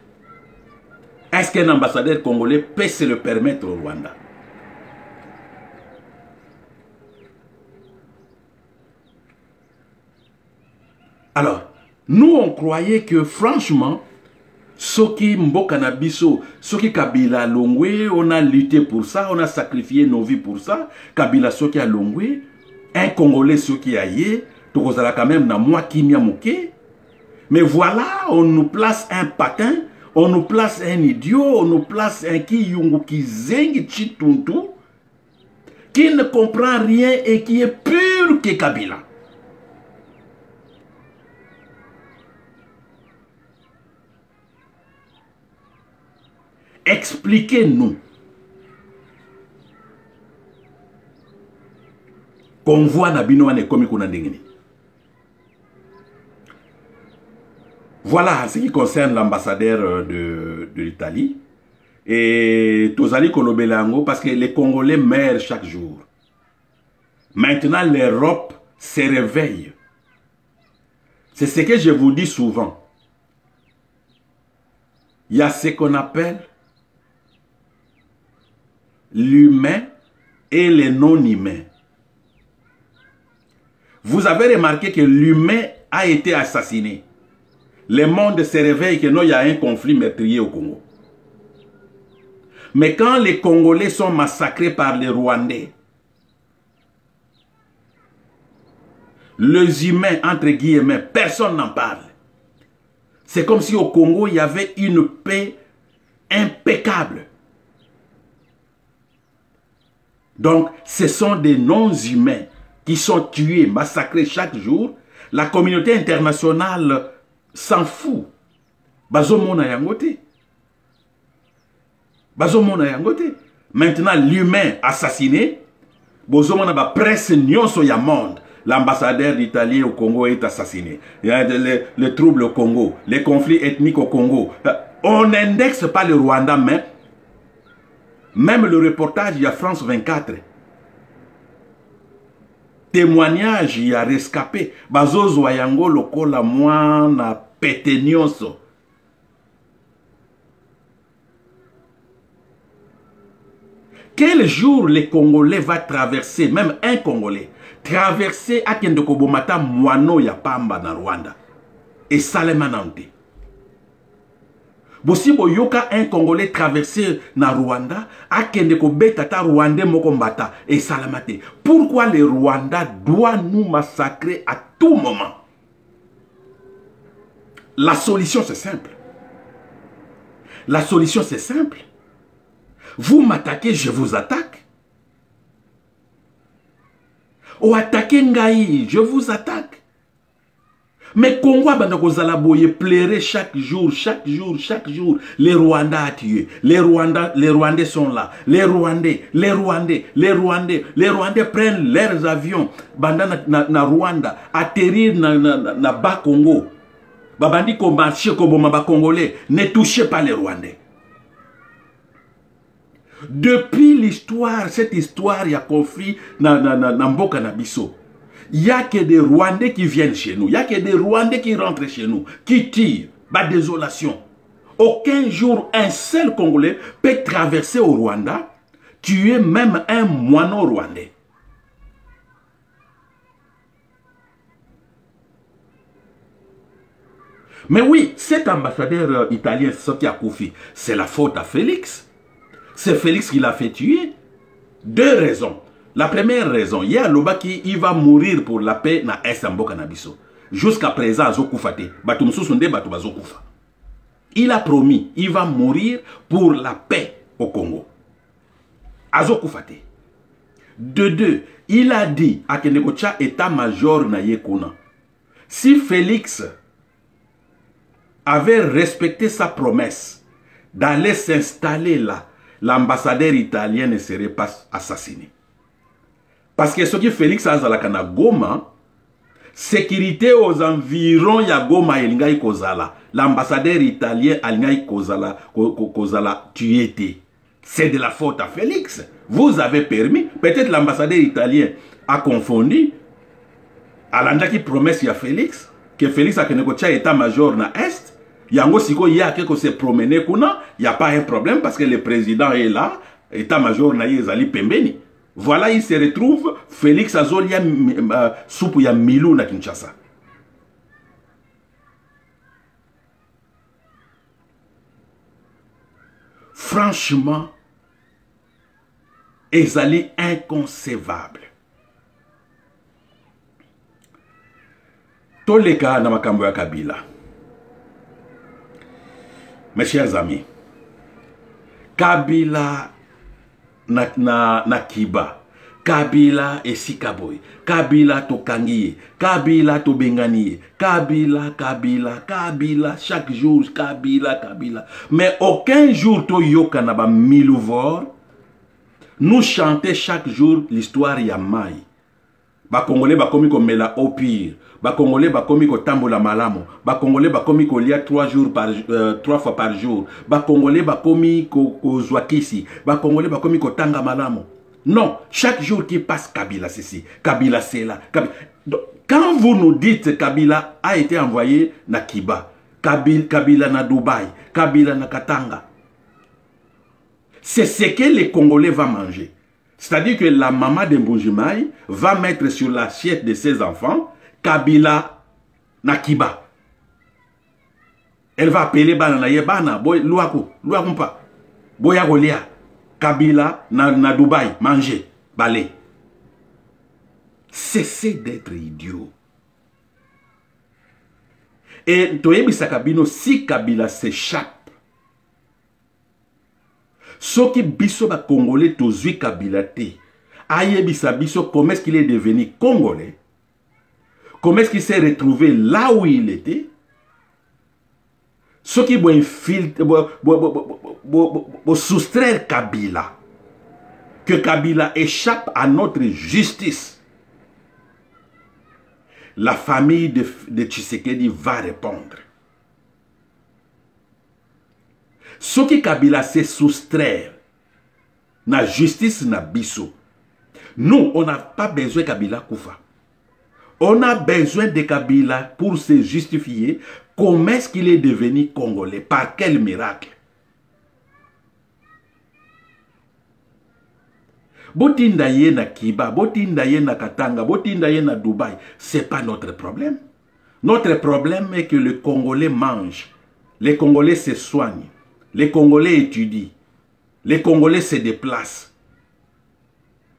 Est-ce qu'un ambassadeur congolais peut se le permettre au Rwanda? Alors, nous on croyait que franchement, Soki Mboka na biso, Soki Kabila Longwe, on a lutté pour ça, on a sacrifié nos vies pour ça. Kabila Soki a Longwe, un Congolais Soki Aye, Tokozala quand même na moi Kimia Moke. Mais voilà, on nous place un patin, on nous place un idiot, on nous place un Kiyungu Kizengi Chituntu, qui ne comprend rien et qui est pur que Kabila. Expliquez-nous. Convoi na bino ane komi kuna ndengeni. Voilà ce qui concerne l'ambassadeur de l'Italie. Et Tozali Kolobelango, parce que les Congolais meurent chaque jour. Maintenant, l'Europe se réveille. C'est ce que je vous dis souvent. Il y a ce qu'on appelle l'humain et le non-humain. Vous avez remarqué que l'humain a été assassiné. Le monde se réveille que non, il y a un conflit meurtrier au Congo. Mais quand les Congolais sont massacrés par les Rwandais, les humains, entre guillemets, personne n'en parle. C'est comme si au Congo, il y avait une paix impeccable. Donc, ce sont des non-humains qui sont tués, massacrés chaque jour. La communauté internationale s'en fout. Bazomona yangote. Bazomona yangote. Maintenant, l'humain assassiné. Bazomona ba presse nyonso ya monde. L'ambassadeur d'Italie au Congo est assassiné. Il y a les troubles au Congo, les conflits ethniques au Congo. On n'indexe pas le Rwanda, mais même le reportage, il y a France 24. Témoignage, il y a rescapé. Bazozo yango lokola mwana pete nyonso. Quel jour les Congolais va traverser, même un Congolais, traverser à Kendokobomata Mwano ya Pamba na Rwanda et Salemanante. Bosibo yoka un Congolais traverser na Rwanda à Kendokobetata Rwandais Mokombata et Salamate. Pourquoi le Rwanda doit nous massacrer à tout moment? La solution c'est simple. La solution c'est simple. Vous m'attaquez, je vous attaque. Ou attaquez Ngaï, je vous attaque. Mais Congo Bandakozalaboye plairait chaque jour, chaque jour, chaque jour. Les Rwandais a tué. Les Rwandais sont là. Les Rwandais prennent leurs avions. Banda na Rwanda, atterrir na bas Congo. Babandi ko marché ko bomba Congolais. Ne touchez pas les Rwandais. Depuis l'histoire, cette histoire, il y a conflit dans Mboka na biso. Il n'y a que des Rwandais qui viennent chez nous. Il n'y a que des Rwandais qui rentrent chez nous, qui tirent. Bah, désolation. Aucun jour, un seul Congolais peut traverser au Rwanda, tuer même un moineau rwandais. Mais oui, cet ambassadeur italien, Soki Akoufi, c'est la faute à Félix. C'est Félix qui l'a fait tuer. Deux raisons. La première raison, il y a Loba qui il va mourir pour la paix na Est Mboka na biso. Jusqu'à présent, Azokufate. Il a promis, il va mourir pour la paix au Congo. Azokufate. De deux, il a dit à Kenekocha état-major na Yekuna. Si Félix avait respecté sa promesse d'aller s'installer là, l'ambassadeur italien ne serait pas assassiné. Parce que ce qui Félix Azalakana Goma, sécurité aux environs ya Goma elingai kozala. L'ambassadeur italien alingai kozala tué. C'est de la faute à Félix. Vous avez permis, peut-être l'ambassadeur italien a confondu. Alanda qui promesse à Félix, que Félix a kenekocha état-major na Est, Yango siko y a quelque se promener kuna, il n'y a pas un problème parce que le président est là, état-major na yezali pembeni. Voilà, il se retrouve, Félix Azolia soupe ya Milou na Kinshasa. Franchement, ezali inconcevable. Toleka na makambo ya Kabila. Mes chers amis, Kabila na Kiba, Kabila esikaboy, Kabila to kangiye, Kabila to benganiye, Kabila, chaque jour, Kabila. Mais aucun jour to yoka na ba Milouvor, nous chanter chaque jour l'histoire ya Mai. Ba Congolais ba komi ko mela au pire. Ba Congolais ba komi ko tambola malamo. Ba Congolais ba komi ko lia 3 fois par jour. Ba Congolais ba komi ko zwakisi. Ba Congolais ba komi ko tanga malamo. Non, chaque jour qui passe, Kabila c'est ci, Kabila c'est là. Donc, quand vous nous dites Kabila a été envoyé na Kiba, Kabila na Dubaï, Kabila na Katanga, c'est ce que les Congolais vont manger. C'est-à-dire que la maman de Mbujimai va mettre sur l'assiette de ses enfants Kabila na Kiba. Elle va appeler Bana Yebana, boy Luakumpa, Boya Golia, Kabila na Dubaï, manger, balé. Cessez d'être idiot. Et Toyebi Sakabino, si Kabila s'échappe, ce qui biso ba Congolais tozui Kabila te, ayebisa biso comment est-ce qu'il est devenu Congolais, comment est-ce qu'il s'est retrouvé là où il était, ce qui vont soustraire Kabila, que Kabila échappe à notre justice. La famille de Tshisekedi va répondre. Ce qui Kabila s'est soustraire, na justice na biso. Nous, on n'a pas besoin de Kabila Koufa. On a besoin de Kabila pour se justifier. Comment est-ce qu'il est devenu Congolais? Par quel miracle? Botindaye na Kiba, botindaye na Katanga, botindaye na Dubaï, c'est pas notre problème. Notre problème est que le Congolais mange, les Congolais se soignent, les Congolais étudient, les Congolais se déplacent.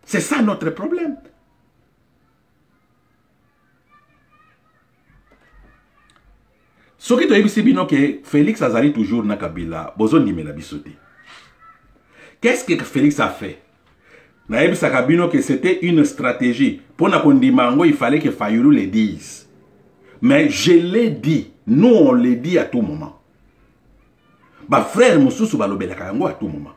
C'est ça notre problème. Ce qui est dit que Félix Azali toujours na Kabila, bozo ndimela bisote. Qu'est-ce que Félix a fait? Naebi Sakabino que c'était une stratégie. Pour Nakondimango, il fallait que Fayulu le dise. Mais je l'ai dit. Nous, on le dit à tout moment. Bah frère Moussoussou balobela kayango à tout moment.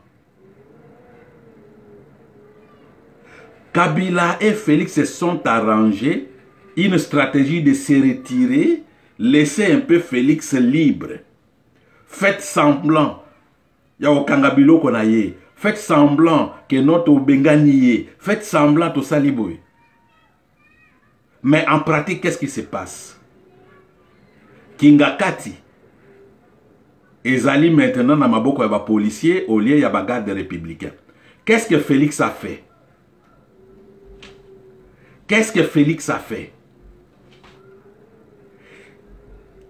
Kabila et Félix se sont arrangés une stratégie de se retirer, laisser un peu Félix libre. Faites semblant. Ya okangabilo konaye. Faites semblant que notre Benganiye. Faites semblant tout ça liboy. Mais en pratique, qu'est-ce qui se passe? Kingakati. Ezali maintenant na maboko ya ba policier au lieu ya ba garde républicain. Qu'est-ce que Félix a fait? Qu'est-ce que Félix a fait?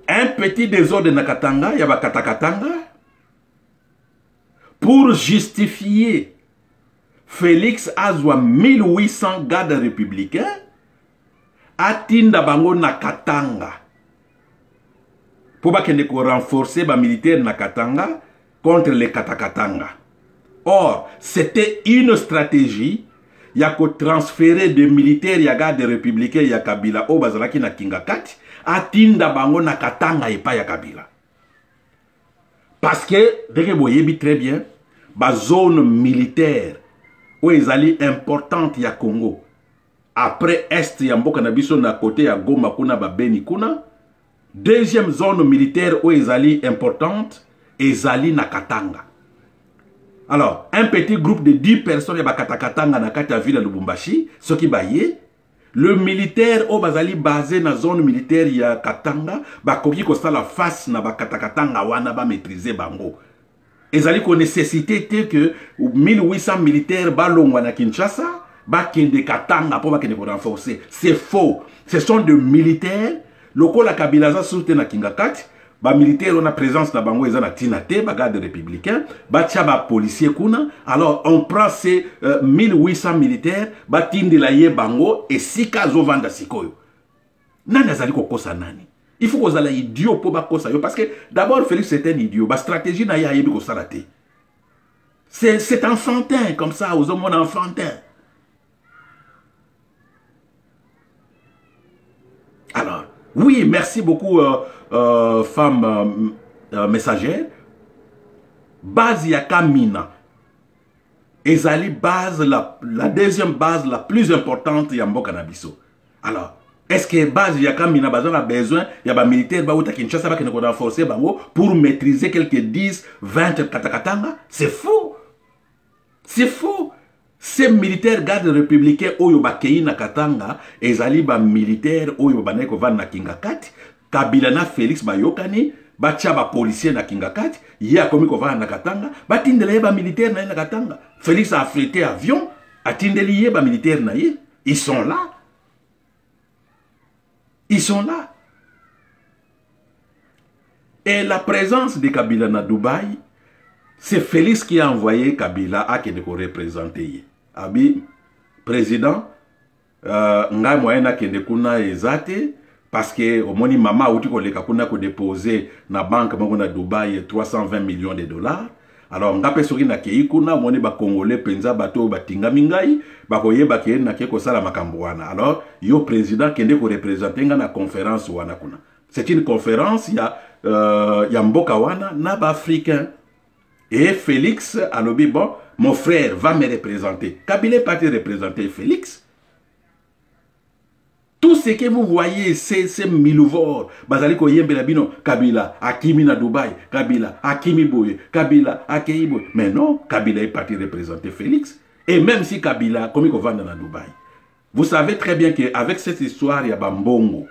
Un petit désordre na Katanga, ya ba Katakatanga. Pour justifier, Félix Azwa 1800 gardes républicains atinda bango na Katanga. Pour renforcer les militaires na Katanga contre les Katakatanga. Or, c'était une stratégie. Il y a que transférer des militaires ya gardes républicains ya Kabila au Bazalaki na Kingakati atinda bango na Katanga et pas ya Kabila. Parce que, dès que vous voyez très bien, la zone militaire où ils allaient importante ya Congo, après Est, ya Mboka na biso na côté ya Goma kuna ba Beni kuna, deuxième zone militaire où ils allaient importante, ils allaient na Katanga. Alors, un petit groupe de 10 personnes ya ba Katakatanga na kati ya ville ya Lubumbashi, ce qui baye, le militaire au bazali basé na zone militaire ya Katanga bakoki ko la face na bakatakatanga wana ba maîtriser bango. Ezali ko nécessité que 1800 militaires balongwa na Kinshasa ba kende Katanga pour ba kende ko renforcer. C'est faux. Ce sont des militaires loko la Kabila za soute na Kingakati. Ba militaire on a présence na bango eza na tinate ba garde républicain ba tia ba policier kuna. Alors on prend ces 1800 militaires ba tindi la ye bango et sika zo vanda sikoyo nani azali kokosa nani. Il faut qu'on ait idiot pour bakosa yo parce que d'abord Félix c'est un idiot ba stratégie na ya yebi ko salate. C'est enfantin comme ça aux hommes enfantin. Alors oui, merci beaucoup, femme messagère. Base Yakamina. Ezali base, la deuxième base la plus importante Yambo Canabiso. Alors, est-ce que base Yakamina a besoin, il y a des militaires qui Kinshasa qui ont renforcé pour maîtriser quelques 10, 20 katakatanga? C'est faux. C'est faux. Ces militaires gardes républicains oyo bakei na Katanga ezali ba militaire oyo baneko van na Kingakati Kabila na Félix bayokani batia ba policier na Kingakati ye akomi ko van na Katanga batindele ba militaire na Katanga. Félix a affrété avion atindeli ye ba militaire na ye. Ils sont là. Ils sont là. Et la présence de Kabila na Dubaï, c'est Félix qui a envoyé Kabila à qui ko représenter. Abi président nga moyena kende kuna ezate parce que au moni mama uti ko leka kuna ko déposer na banque moko na Dubaï 320 millions de dollars. Alors nga pesori na kei kuna moni ba congolais penza bato batinga mingai ba koyeba ke na ke ko sala makambo wana. Alors yo président kende ko représenter nga na conférence wana kuna. C'est une conférence ya mboka wana na ba africain. Et Félix a dit, bon, mon frère va me représenter. Kabila est parti représenter Félix. Tout ce que vous voyez, c'est Milouvor. Bazaliko Yembelabino, Kabila, Akimi na Dubaï, Kabila, Akimi Boye, Kabila, Akimi Boye. Mais non, Kabila est parti représenter Félix. Et même si Kabila, comme il va dans Dubaï. Vous savez très bien qu'avec cette histoire, il y a Bambongo.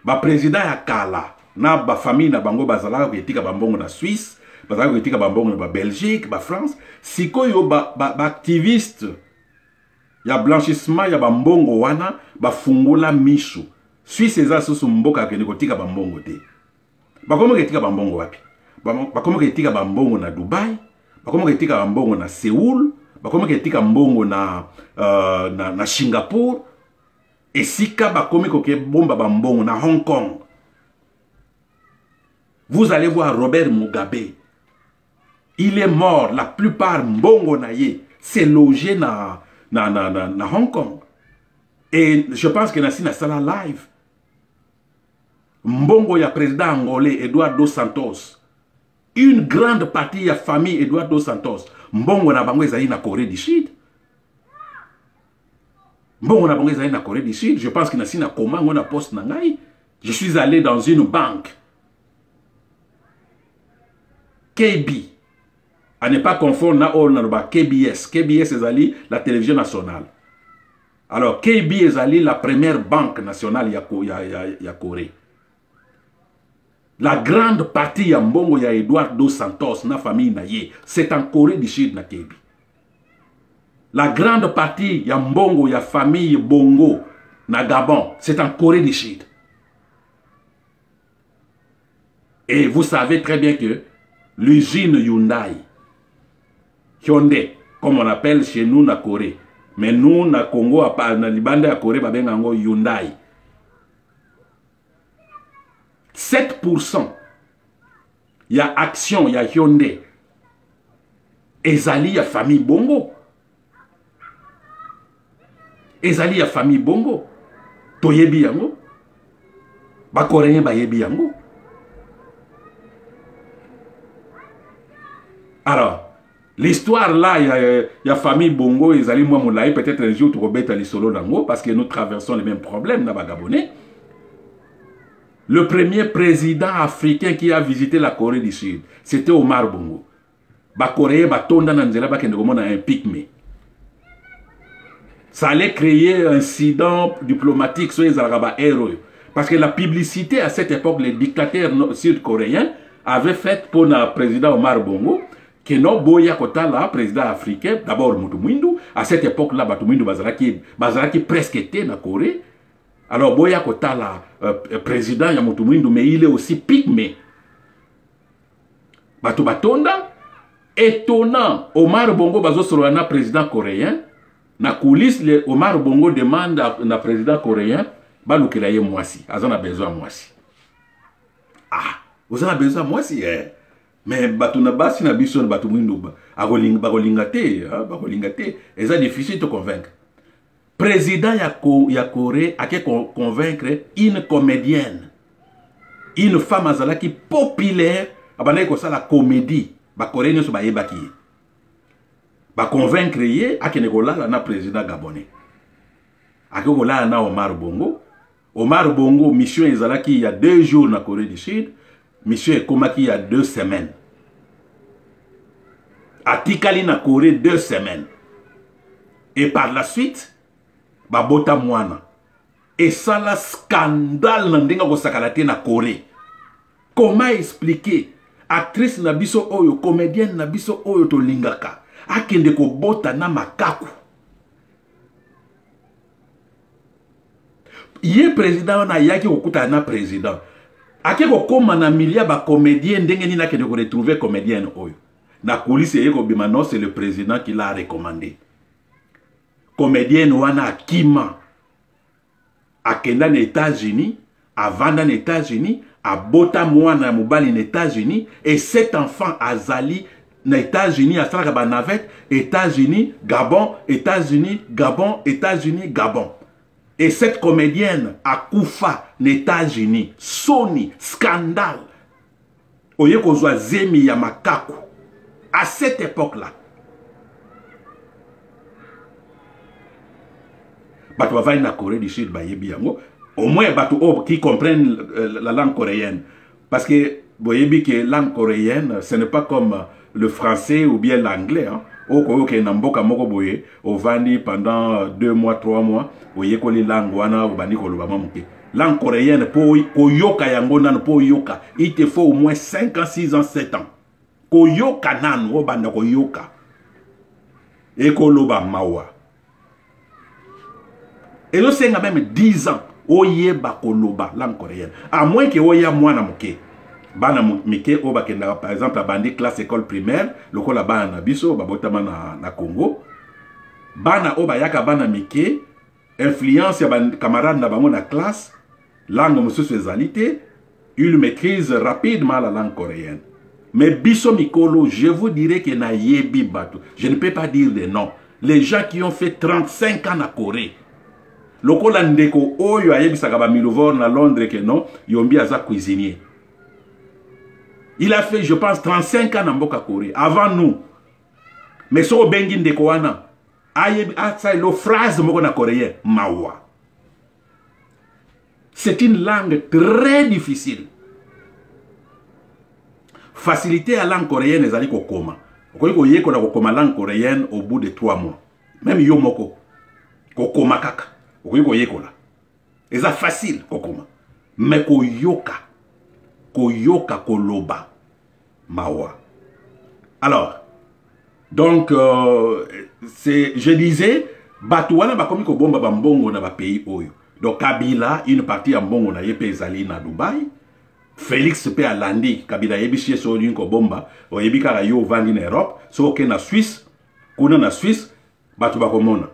Le président Yakala, na famille na Bango Bazala, qui est Bambongo na Suisse. Parce que il y a Belgique, la France, si il y a des activistes, il y a blanchissement, il y a mbongo wana, il y a fungola michu. Suisse eza susu mboka ke niko tika bambongo te. Bakomo ke tika bambongo wapi? Bakomo ke tika bambongo na Dubai, bakomo ke tika bambongo na Séoul, bakomo ke tika bambongo na Singapour. Et sika bakomo ke bomba bambongo na Hong Kong. Vous allez voir Robert Mugabe. Il est mort, la plupart mbongo na ye, c'est logé na Hong Kong. Et je pense que nasi na sala live. Mbongo ya président angolais Eduardo dos Santos. Une grande partie ya famille Eduardo dos Santos. Mbongo na bango ezali na Corée du Sud. Mbongo na bango ezali na Corée du Sud. Je pense que nasi na koma ngona poste na ngai. Je suis allé dans une banque. KB. À ne pas confondre na KBS. KBS est la télévision nationale. Alors, KB est la première banque nationale ya Corée. La grande partie ya mbongo ya Eduardo dos Santos, na famille na ye, c'est en Corée du Sud na KB. La grande partie ya mbongo ya famille Bongo na Gabon, c'est en Corée du Sud. Et vous savez très bien que l'usine Hyundai, comme on appelle chez nous na Corée. Mais nous, na Congo, na Libanda ya Corée, babengango Hyundai. 7% y a action, y a Hyundai. Ezali ya famille Bongo. Ezali ya famille Bongo. Toyebi yango. Ba Coréen ba yebi yango. Alors, l'histoire là, il y a famille Bongo, ils allaient moi moulaï, peut-être un jour tu rebêtes à l'isolo d'ango, parce que nous traversons les mêmes problèmes dans Gabonais. Le premier président africain qui a visité la Corée du Sud, c'était Omar Bongo. Ba Corée, ba tonda nanzela ba kende komona un pygmée. Ça allait créer un incident diplomatique sur les Arabes héros. Parce que la publicité à cette époque, les dictateurs sud-coréens avaient fait pour le président Omar Bongo, que non boya kota là, président africain, d'abord Mutumwindu, à cette époque-là, Mutumwindu Bazaraki presque était dans la Corée. Alors boya kota là, président ya Mutumwindu, mais il est aussi pygmée. Bato Batonda, étonnant, Omar Bongo Bazosoroana, président coréen, na coulisses, Omar Bongo demande à président coréen, balukela ye mwasi, azon a besoin mwasi. Ah, vous en avez besoin mwasi, eh? Mais bato na basi na biso na bato mwindu bakolinga te, et c'est difficile de convaincre. Président ya Corée a convaincre une comédienne, une femme azala qui populaire, abana ko ça la comédie, ba coréen so ba yebaki. Ba convaincre ye akene ko la na président gabonais. Akeko la na Omar Bongo. Omar Bongo mission ezalaki il y a 2 jours na Corée du Sud. Monsieur Ekomaki il y a 2 semaines. Atikali na Corée 2 semaines. Et par la suite, babota mwana. Et ça la scandale n'endenga ko sakalate na Corée. Comment expliquer actrice na biso oyo, comédienne na biso oyo to lingaka, akende ko bota na makaku. Ye président na yaki okuta na président. Ake ko koma na milia ba comédien ndenge ni na kende ko retrouver comédienne oyo. Na coulisse yeko bimano c'est le président qui l'a recommandé. Comédienne wana akima. Akenda na États-Unis, avanda na États-Unis, abota mwana mobali na États-Unis et cet enfant azali na États-Unis à salaka ba navette, États-Unis, Gabon, États-Unis, Gabon, États-Unis, Gabon. Et cette comédienne a koufa aux États-Unis. Sony, scandale. Oye kozwa zemi ya makaku. À cette époque-là. Bato va na Corée du Sud, au moins bato qui comprennent la langue coréenne. Parce que, vous voyez que la langue coréenne, ce n'est pas comme le français ou bien l'anglais. Hein. Au Namboka moko boye, au vandi pendant 2 mois, 3 mois, au yeko li langue wana au bandi koloba mamuke. Langue coréenne po yoka yango nan po yoka, il te faut au moins 5 ans, 6 ans, 7 ans. Ko yoka nan o banda ko yoka. Et ko loba mawa. Et le c'est même 10 ans, o yeba ko loba langue coréenne. À moins que o ya mwana muke. Bana mike o bakenda par exemple à bandi classe école primaire lokola bana biso babotama na Congo bana o bayaka bana mike influence ya ban camarade na bango na classe langue mususu ezalité il maîtrise rapidement la langue coréenne mais biso mikolo je vous dirais que na yebi bato je ne peux pas dire des noms les gens qui ont fait 35 ans na Corée lokola ndeko oyo ayebisaka ba milovor na Londres que non yombi aza cuisinier. Il a fait, je pense, 35 ans dans Mboka Corée, avant nous. Mais si on bengi ndeko wana, c'est la phrase de coréen, mawa. C'est une langue très difficile. Faciliter la langue coréenne, les alliés kokoma. Vous voyez qu'on a kokoma langue coréenne au bout de 3 mois. Même yomoko, kokoma kaka. Vous voyez qu'on a. Et c'est facile, kokoma. Mais koyoka. Koyoka koloba mawa. Alors, donc, je disais, Batouana ba komi ko bomba ba mbongo na ba pays oyo. Donc Kabila, une partie en mbongo na yepe ezali na Dubaï. Félix pe alandi Kabila yebishi so une ko bomba, o yebika yo vandi na Europe, so ke na Suisse, kuna na Suisse, batu ba komona.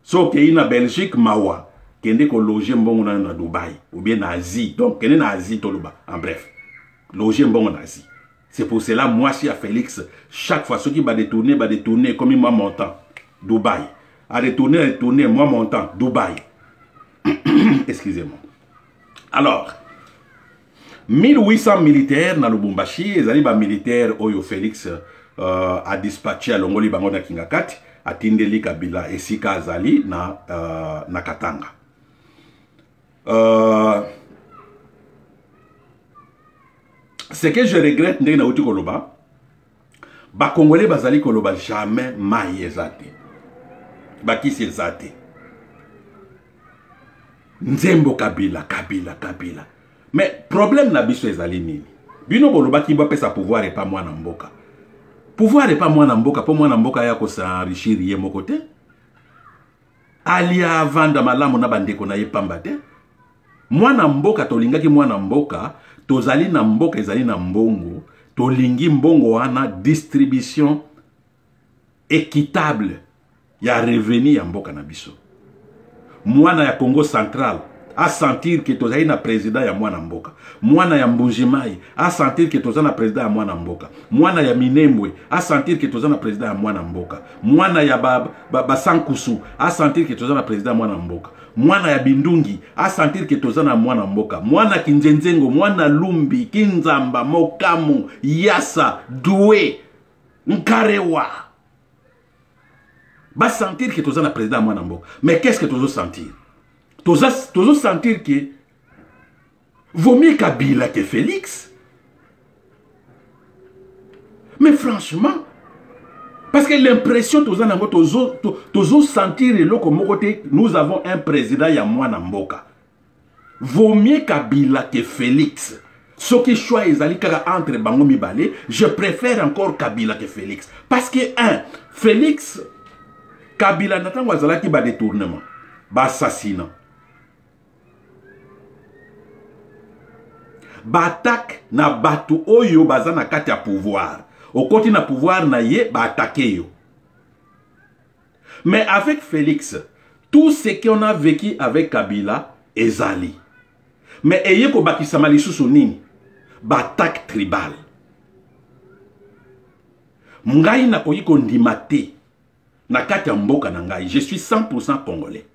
So ke ina Belgique mawa, kende ko loger mbongo na Dubaï ou bien na Asie. Donc kende na Asie toluba en bref. Loger bon en Asie. C'est pour cela, moi, si à Félix, chaque fois, ceux qui va détourner, comme moi montant, Dubaï. À détourner, moi montant, Dubaï. Excusez-moi. Alors, 1800 militaires dans le Lubumbashi, les alibas militaires, Oyo Félix a dispatché à Longoli Bango na Kingakati, à Tindeli Kabila et Sika Azali na Katanga. Ce que je regrette, ndenge na uti koloba, ba Congolais bazali koloba jamais maïe ezate. Ba kisi ezate. Nzembo Kabila, Kabila, Kabila. Mais problème na biso ezali nini? Bino boloba ki ba pesa pouvoir et pas moi na mboka. Pouvoir et pas moi na mboka, pour moi na mboka ya ko s'enrichir ye moko te. Alia vanda malamu na bandeko na ye pamba te. Moi na mboka tolingaki moi na mboka, tozali na mboka ezali na mbongo, tolingi mbongo wana distribution équitable ya revenu ya mboka na biso. Mwana ya Congo Central a sentir que tozali na président ya mwana mboka. Mwana ya Mbujimai a sentir que tozali na président ya mwana mboka. Mwana ya Minembwe a sentir que tozali na président ya mwana mboka. Mwana ya Basankusu a sentir que tozali na président ya mwana mboka. Mwana ya Bindungi a sentir que tozali na mwana mboka. Mwana Kinzenzengo, mwana Lumbi, Kinzamba, Mokamu, Yassa, Doué, Nkarewa va sentir que tu es le président Mwanambo. Mais qu'est-ce que tu veux sentir? Tu veux sentir que vaut mieux Kabila que Félix. Mais franchement, parce que l'impression que tu veux sentir que nous avons un président ya Mwanamboka. Vaut mieux Kabila que Félix. Ce qui choisit entre Bango Mibale, je préfère encore Kabila que Félix. Parce que, Félix, Kabila natango azalaki ba détournement, ba assassinat, ba attaque na batu oyo baza na kati ya pouvoir. Au côté na pouvoir na ye ba attaquer yo. Mais avec Félix, tout ce qu'on a vécu avec Kabila ezali. Mais eye ko bakisama lisusu nini? Ba attaque tribale. Ngai na koyi ko ndimate. Je suis 100% congolais.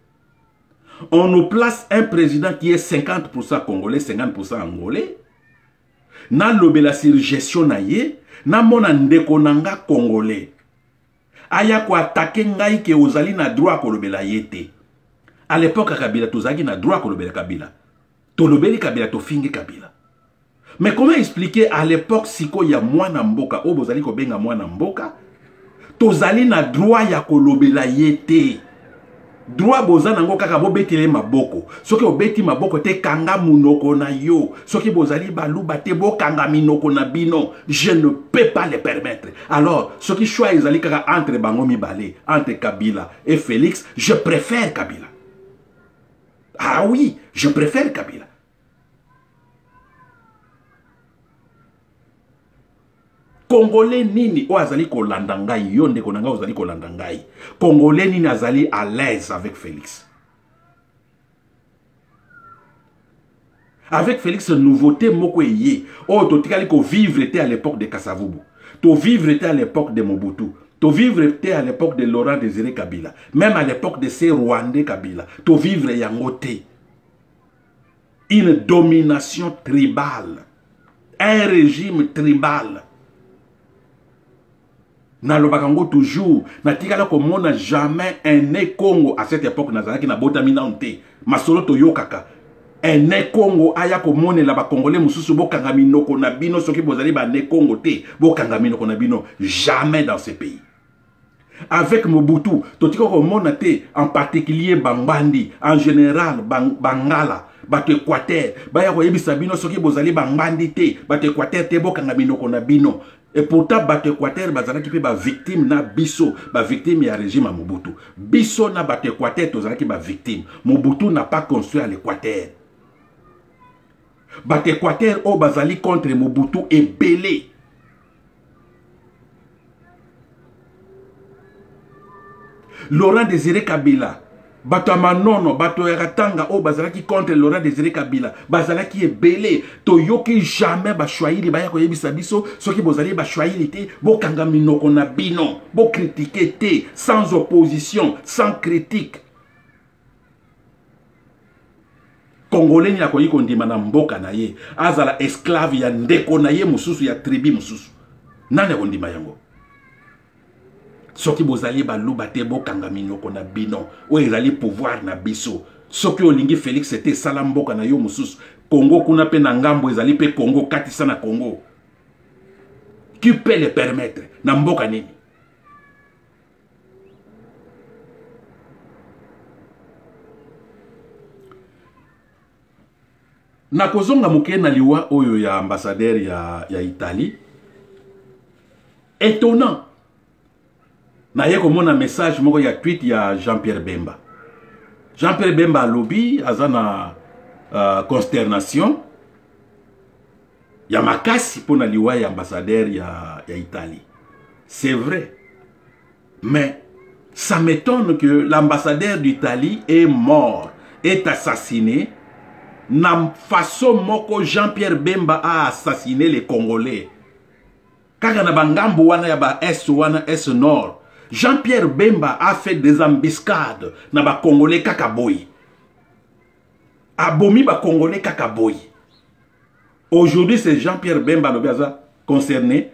On nous place un président qui est 50% congolais, 50% angolais. Na lobela sur gestion na ye, na mona ndeko nanga congolais. Aya ko attaquer ngai ke ozali na droit ko lobela yete. À l'époque Kabila tozaki na droit ko lobela Kabila. To lobeli Kabila to fingi Kabila. Mais comment expliquer à l'époque siko ya mwana mboka o bozali ko benga mwana mboka? Tozali na droit ya kolobela yete. Droit bozana ngo kaka bo betele maboko. Soki obeti maboko te kanga munoko na yo. Soki bozali baluba te bo kanga minoko na bino. Je ne peux pas le permettre. Alors, soki choix ezali kaka entre Bango Mibale, entre Kabila et Félix, je préfère Kabila. Ah oui, je préfère Kabila. Congolais nini o azali ko landangai yonde konanga ozali ko landangai. Congolais nini azali à l'aise avec Félix. Avec Félix nouveauté moko yé. Oh to tikali ko vivre était à l'époque de Kasavubu. To vivre était à l'époque de Mobutu. To vivre était à l'époque de Laurent Désiré Kabila. Même à l'époque de ces Rwandais Kabila. To vivre yangote. Une domination tribale. Un régime tribal. Na lobakango toujours na tikala ko mona jamais un Congo à cette époque nazalaki na botamina onte masolo to yokaka un Congo aya ko mone la ba congolais mususu bokanga minoko na bino soki bozali ba ne Congo te bokanga minoko na bino jamais dans ce pays. Avec Mobutu to tikala ko mona te en particulier Bangandi en général Bangala bato Équateur baya ko yebisa bino soki bozali Bangandi te bato Équateur te bokanga minoko na bino. Et pourtant, bato Équateur, bazalaki pe ba victime na biso, ba victime ya régime à Mobutu. Biso na bato Équateur, tozalaki ba victime. Mobutu n'a pas construit à l'Équateur. Bato Équateur, oh bazali contre Mobutu est belé. Laurent Désiré Kabila, bato Manono, bato Eratanga, oh bazalaki contre Laurent Désiré Kabila, bazalaki est belé. Toyoki jamais ba choisir ba yako yebisa biso, soki bozali ba choisir te, bo kanga minoko na bino, bo critiquer te, sans opposition, sans critique. Congolais ni akoyi kondima na mboka na ye, azala esclave ya ndeko na ye mususu ya tribu mususu. Nani kondima yango? Soki bozali baluba te bo kanga minoko na bino, o ezali pouvoir na biso. Soki olingi Félix était salamboka na yo mususu. Congo kuna pe na ngambo ezali pe Congo katisa na Congo. Qui peut le permettre? Na mboka nini? na kozonga muke na liwa oyo ya ambassadeur ya Italie. Étonnant. Na ye komona message moko ya tweet ya Jean-Pierre Bemba. Jean-Pierre Bemba lobby azana consternation. Ya makasi pour na liwa ya ambassadeur ya Italie. C'est vrai. Mais ça m'étonne que l'ambassadeur d'Italie est mort, est assassiné. Na façon moko Jean-Pierre Bemba a assassiné les Congolais. Kaka na bangambo wana ya ba est wana est nord. Jean-Pierre Bemba a fait des embuscades na ba Congolais kaka boy. Abomi ba Congolais kaka boy. Aujourd'hui c'est Jean-Pierre Bemba le gaza concerné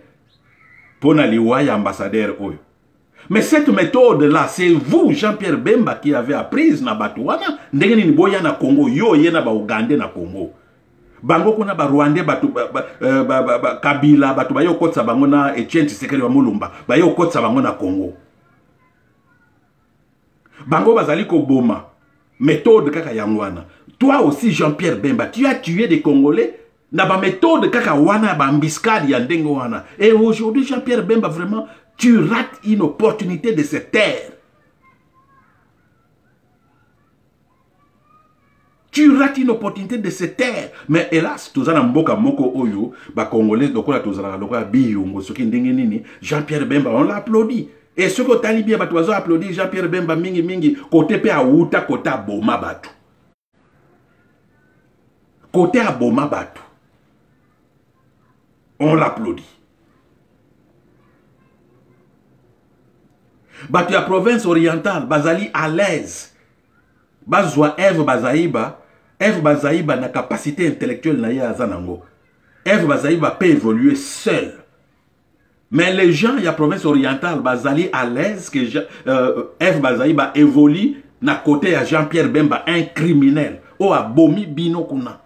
pour na liwa ya ambassadeur oyo. Mais cette méthode-là, c'est vous, Jean-Pierre Bemba, qui avez apprise na Batouana, ndengeni ni boya na Congo, yo ye na ba Ougandais na Congo. Bango kuna ba Rwandais batu Kabila batu ba yo kotsa bango na Etienne Tshisekedi wa Mulumba, ba yo kotsa bango na Congo. Bango bazali ko boma. Méthode kaka yangwana. Toi aussi Jean-Pierre Bemba, tu as tué des Congolais na ba méthode kaka wana ba mbiscade ya ndenge wana. Et aujourd'hui Jean-Pierre Bemba vraiment tu rates une opportunité de se taire. Tu rates une opportunité de se taire. Mais hélas, tozana mboka moko oyo, ba Congolais, dokola tozana lokola biyungo, soki ndenge nini, Jean-Pierre Bemba, on l'applaudit. Et ce que tali bien, batozo applaudit Jean-Pierre Bemba mingi mingi, côté pe a outa, côté a boma batu. Côté a boma batu. On l'applaudit. Batu ya province orientale, bazali à l'aise. Bazwa Eve Bazaïba na capacité intellectuelle na ya zanango. Eve Bazaïba peut évoluer seul. Mais les gens ya province orientale, bazali à l'aise que Eve Bazaïba évolue na côté à Jean-Pierre Bemba, un criminel. Oh abomi bino kuna.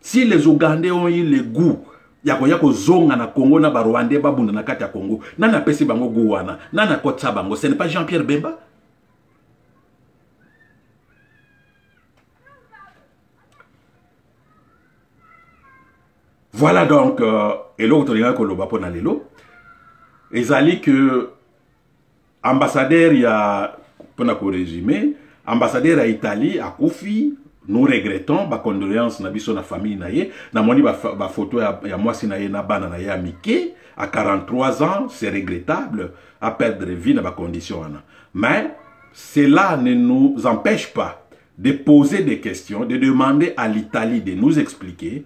Si les Ougandais ont eu le goût yako zonga na Congo na Rwandais babunda na kati ya Congo nana pesi bango guwana nana kotsa bango, ce n'est pas Jean-Pierre Bemba. Voilà donc et l'autre rien que le bapo na lelo ezali que ambassadeur ya pona ko résumer ambassadeur à Italie a Koufi. Nous regrettons, ba condoléances na biso na famille na ye, na moni ba photo ya mwasi na ye na bana na ye a Miké, à 43 ans, c'est regrettable, à perdre vie dans ba conditions. Mais cela ne nous empêche pas de poser des questions, de demander à l'Italie de nous expliquer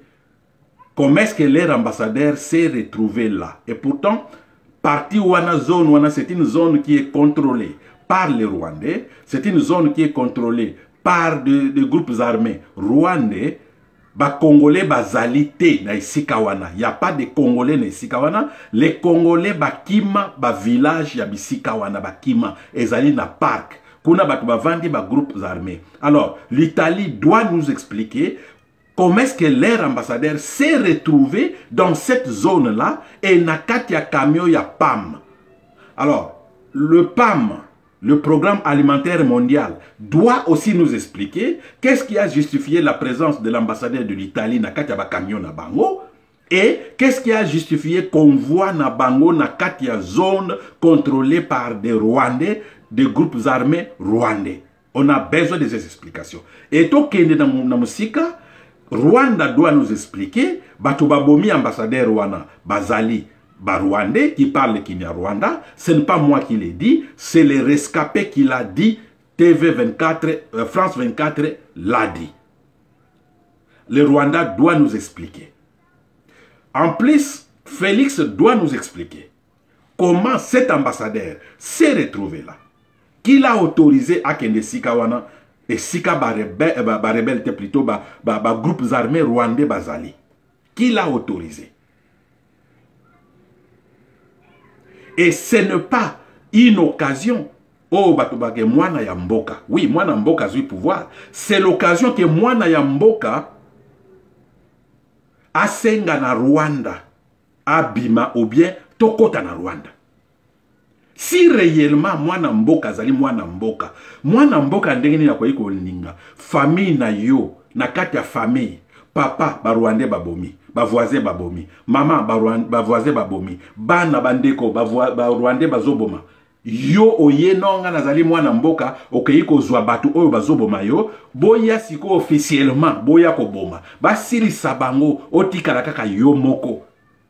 comment est-ce que leur ambassadeur s'est retrouvé là. Et pourtant, partie wana zone wana, c'est une zone qui est contrôlée par les Rwandais, c'est une zone qui est contrôlée par des groupes armés rwandais, ba Congolais bazalité na Isikawana. Il n'y a pas de Congolais na Isikawana. Les Congolais bakima ba village ya Bisikawana bakima ezali na parc. Kuna batu bavandi ba groupes armés. Alors, l'Italie doit nous expliquer comment est-ce que leur ambassadeur s'est retrouvé dans cette zone-là et na kati ya camion ya PAM. Alors, le PAM, le programme alimentaire mondial, doit aussi nous expliquer qu'est-ce qui a justifié la présence de l'ambassadeur de l'Italie na Katia camion na Bango et qu'est-ce qui a justifié convoi na Bango na Katia zone contrôlée par des Rwandais, des groupes armés rwandais. On a besoin de ces explications. Et tokende na musika, Rwanda doit nous expliquer, Batubabomi ambassadeur Rwanda, Bazali, Rwandais qui parle Kinyarwanda, ce n'est pas moi qui l'ai dit, c'est les rescapés qui l'a dit, TV24, France 24 l'a dit. Le Rwanda doit nous expliquer. En plus, Félix doit nous expliquer comment cet ambassadeur s'est retrouvé là. Qui l'a autorisé à Kende Sikawana et Sika Barebel, plutôt groupes armés rwandais Bazali. Qui l'a autorisé? Et ce n'est pas une occasion. Oh, batubage mwana ya mboka. Oui, mwana mboka zui pouvoir. C'est l'occasion que mwana ya mboka asenga na Rwanda, abima ou bien tokota na Rwanda. Si réellement mwana mboka zali mwana mboka ndenge nini akoyi ko ninga, famille na yo, na kati ya famille, papa ba Rwandais babomi, ba voisin babomi, maman ba voisin babomi, bana bandeko ba Rwandais bazoboma. Yo oye nonga nazali mwana mboka okei kozwa batu oyo bazoboma yo boya siko officiellement boya koboma basilisa bango otikala kaka yo moko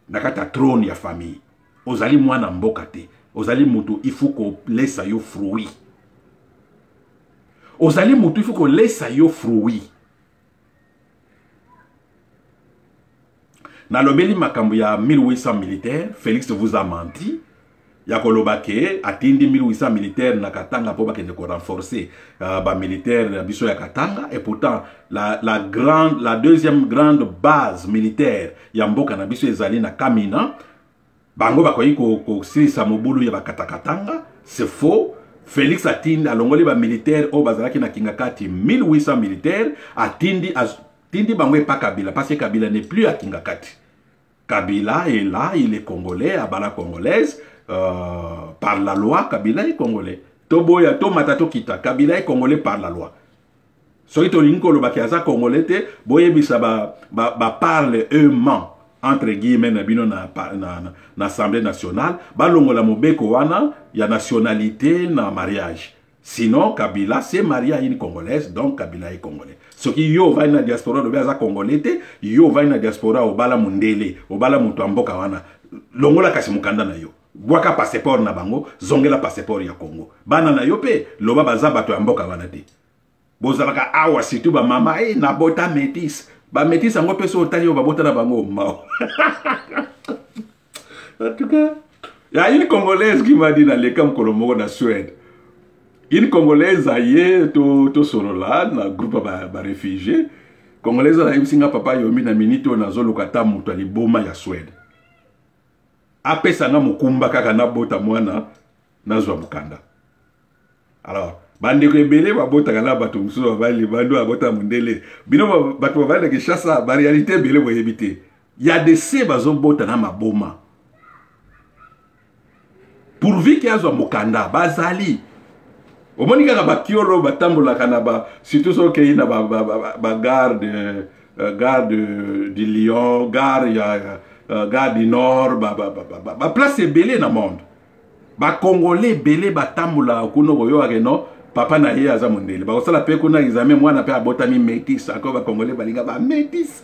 nakata trône ya famille ozali mwana mboka te ozali mutu il faut ko lesa yo fruit ozali mutu il faut ko lesa yo fruit na lobeli makambo ya 1800 militaires Félix vous a menti. Yakolobake atindi 1800 militaires na Katanga pour bakende ko renforcer ba militaire biso ya Katanga et pourtant la deuxième grande base militaire ya mboka na biso ezali na Kamina bango bakoyi ko silisa mobulu ya Katanga c'est faux. Félix atindi alongoli ba militaire o bazalaki na Kingakati 1800 militaires atindi bango pa Kabila parce que Kabila n'est plus à Kingakati. Kabila est là, il est congolais, à Bala congolaise. Par la loi, Kabila est congolais. Toboya, to matato kita, Kabila est congolais par la loi. Soki to linko lo bakiaza congolais te, boye bisa ba parle eux-mêmes entre guillemets na bino na Assemblée nationale, ba longola mobeko wana ya nationalité na mariage. Sinon Kabila c'est marié à une congolaise, donc Kabila est congolais. Soki yo va na diaspora do baza congolais te, yo va na diaspora obala mundele, obala mutu amboka wana. Longola kasi mukanda na yo. Bwaka passeport na bango, zongela passeport ya Congo. Bana na yo pe, loba baza bato ya mboka wana te. Bozalaka awa situ ba mama na bota métis. Ba métis ango pe so otali yo ba bota na bango mao. En tout cas, il y a une Congolaise qui m'a dit dans les camps Colombo na Suède. Une Congolaise aye to sorola na groupe ba réfugiés. Congolaise na yimsinga papa yomi na minito na zolo kata mutu ali boma ya Suède. Apesa nga mukumba kaka na bota mwana na zwa mukanda. Alors, bandeko ebele ba bota kana bato musu bavali bando abota mundele. Bino bato bavali ke chassa ba réalité ebele boyebite. Ya de se bazo bota na maboma. Pourvu qu'il y a zwa mukanda bazali. Omoni kaka ba kiolo batambola kana ba surtout so ke ina ba garde du Lion, garde gars du Nord, place belé dans le monde. Ba Congolais belé batambola kuno boyo ageno papa na ye aza mondele. Ba osala pe kuna examen mwana pe abotami métis. Ako ba Congolais balinga ba métis.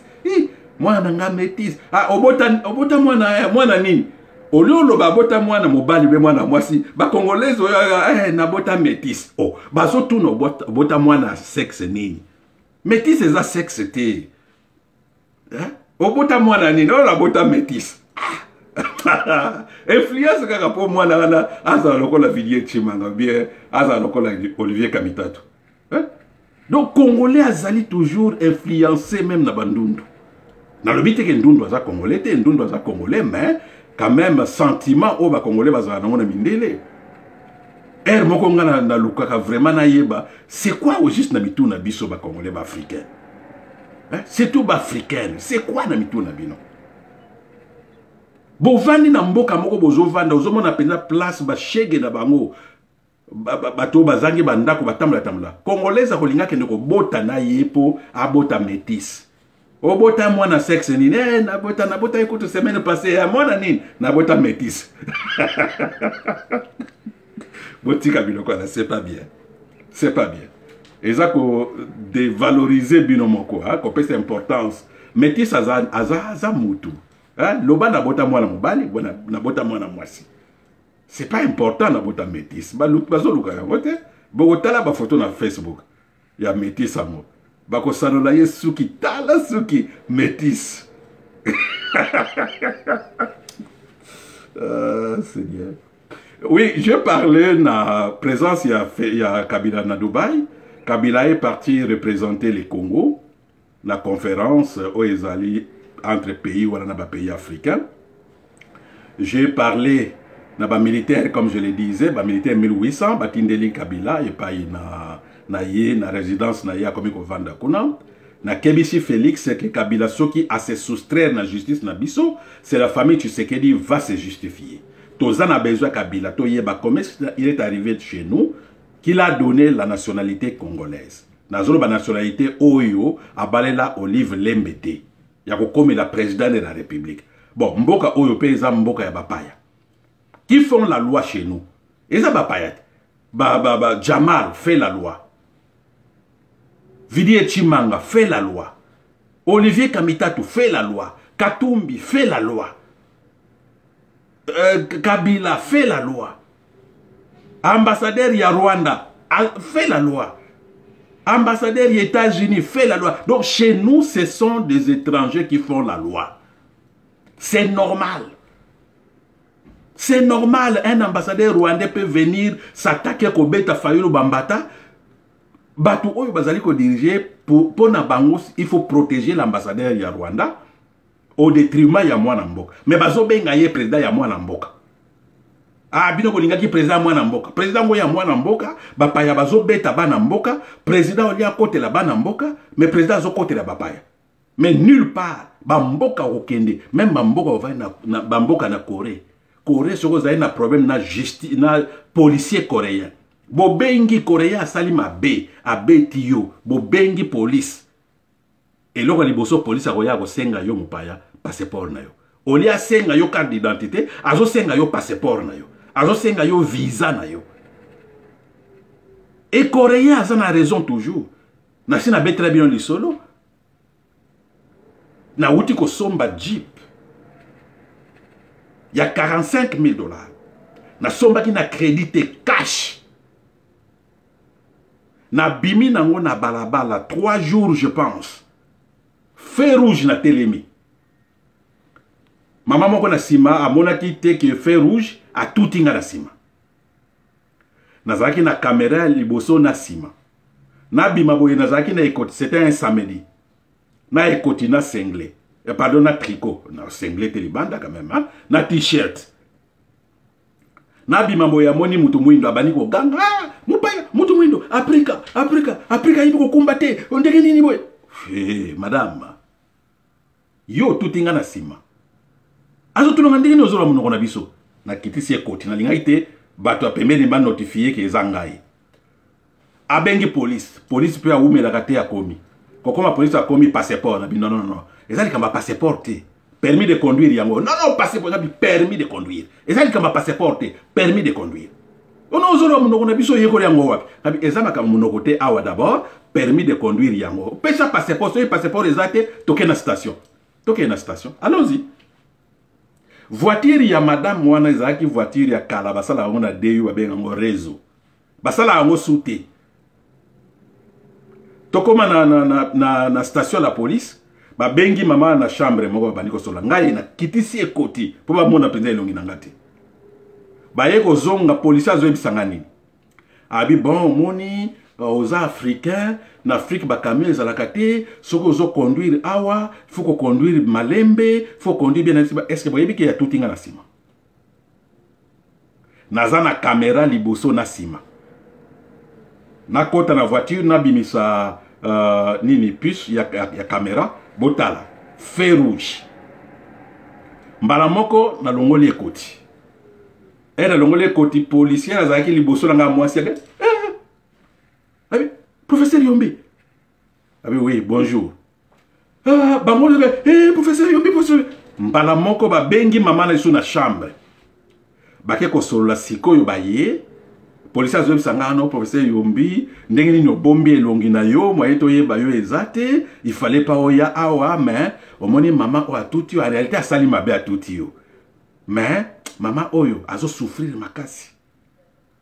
Mwana nga métis. Ah obota mwana nini? Oliolo ba bota mwana mobali be mwana mwasi. Ba Congolais na bota métis. Oh, ba so tuno bota mwana sexe nini? Métis eza sexe te. Obota mwana nini, la bota métis. Influence kaka po mwana wana aza lokola Villiers Tshimanga bien aza lokola Olivier Kamitatu. Donc Congolais azali toujours influencé même na bandundu. Na lobite ke ndundu aza Congolais te, ndundu aza Congolais mais quand même sentiment o ba Congolais bazala na mindele. Moko ngana na lukaka vraiment na yeba, c'est quoi au juste na mitu na biso ba Congolais ba africain? C'est tout africain. C'est quoi na mitu na bino? Bovandi na mboka moko bozovanda ozomona pena place ba shege na bango bato bazangi bandako batamla. Congolaise kolinga kende ko bota na yepo abota métis. Obota mwana sexe nini? Na bota écoute semaine passée mwana nini? Na bota métis. Botika biloko na c'est pas bien. C'est pas bien. Et ça ko dévaloriser binomoko ko pèse importance. Métis aza mutu. Loba na bota mwana mobali, na bota mwana mwasi. C'est pas important na bota métis. Bazo luka ya bote. Bogotala ba photo na Facebook. Ya métis amo. Bako sanola ye suki tala suki métis. Seigneur. Oui, je parlais de la présence il y a Kabila na Dubaï. Kabila est parti représenter le Congo, la conférence aux Ezali entre pays ou dans pays africains. J'ai parlé de militaires, comme je le disais, militaires 1800, Batindeli Kabila, et pas na résidence na ya comme Vanda Kuna. Na Kebisi Félix, que Kabila Soki a se soustraire na justice na biso, c'est la famille Tshisekedi va se justifier. Tozan a besoin Kabila, comment il est arrivé chez nous, qu'il a donné la nationalité congolaise. nazolo ba nationalité oyo abalela Olive Lembete ya comme la présidente de la République. Bon, mboka oyo pe eza mboka ya bapaya. Qui font la loi chez nous? Eza bapaya. Jamal fait la loi. Vidi Chimanga fait la loi. Olivier Kamitatu fait la loi. Katumbi fait la loi. Kabila fait la loi. Ambassadeur ya Rwanda fait la loi. Ambassadeur des États-Unis fait la loi. Donc chez nous, ce sont des étrangers qui font la loi. C'est normal. C'est normal. Un ambassadeur rwandais peut venir s'attaquer au Beta Fayulu Bambata. Batu oyo bazali ko diriger pour na bango, il faut protéger l'ambassadeur ya Rwanda au détriment ya mwana mboka. Mais bazo benga ye président ya mwana mboka. Ah bino ko lingaki président mwana mboka. Président ngo ya mwana mboka, bapaya bazo beta bana mboka, président olia côté la bana mboka, mais président zo côté la bapaya. Mais nulle part ba mboka okende, même ba mboka va ba mboka na Corée. Corée soko za na problème na justice na policier coréen. Bobengi Korea salima B, abetio, bobengi police. Et loko liboso police akoya ko senga yo mupaya passeport na yo. Olia senga yo carte d'identité, azo senga yo passeport na yo. Azo senga yo visa na yo. Et Korea ça na raison toujours. Na sina be très bien li solo. Na uti ko somba jeep. Il y a 45 000 $. Na somba ki na crédité cash. Na bimi nango na balabala 3 jours je pense. Feu rouge na telemi. Maman moko na sima amonaki te que feu rouge a tout inga na sima. Nazaki na caméra liboso na sima. Na bima boye nazaki na ekoti, c'était un samedi. Na ekoti na singlet. Pardon, na tricot. Na singlet telibanda quand même, hein? Na t-shirt. Na bima boye moni mutu mwindo abani ko ganga. Mupaya mutu mwindo Afrika ibi ko kumbate. Ondeke nini boye? Madame. Yo tutinga na sima. Azo tulonga ndenge ozora munoko na biso. Na kitisi ekoti na linga ite bato apemeli ba notifier ke ezangai. Abengi police pe aumela kate ya komi. Kokoma police akomi passeport na bi non. Ezali kamba passeport te. Permis de conduire yango. Non, passeport na bi permis de conduire. Ezali kamba passeport te, permis de conduire. Ono ozora munoko na biso yeko yango wapi. Kabi ezama kamba munoko te awa d'abord, permis de conduire yango. Pesa passeport, so passeport ezate toke na station. Allons-y. Voiture ya madame mwana ezaki voiture ya kala basala yango na deyu babenga ngo réseau. Basala yango soute. Tokoma na station la police, ba bengi mama na chambre moko baniko sola ngai na kitisi ekoti po ba mona penza elongi na ngati. Ba yeko zonga police azo ebisanga nini. Abi bon moni aux Africains, en Afrique, il faut conduire awa, il faut conduire malembe, il faut conduire bien. Est-ce que vous voyez qu'il y a tout dans la cima? Naza na caméra liboso na cima. Na kota na voiture, na bimisa nini puce, ya caméra, botala, feu rouge. Mbala moko na longoli ekoti. Na longoli ekoti, policier na zaki liboso na mwasi yake. Professeur Yombi. Ah oui, bonjour. Ah, professeur Yombi, professeur. Mbala moko ba bengi mama na isu na chambre. Bake ko solo la sikoyo ba ye. Polisi azo bisanga no professeur Yombi, ndenge ni no bombi elongi na yo, moyeto ye ba yo ezate, il fallait pas oya awa mais omoni mama o atuti en réalité asali mabe atuti yo. Mais mama oyo azo souffrir makasi.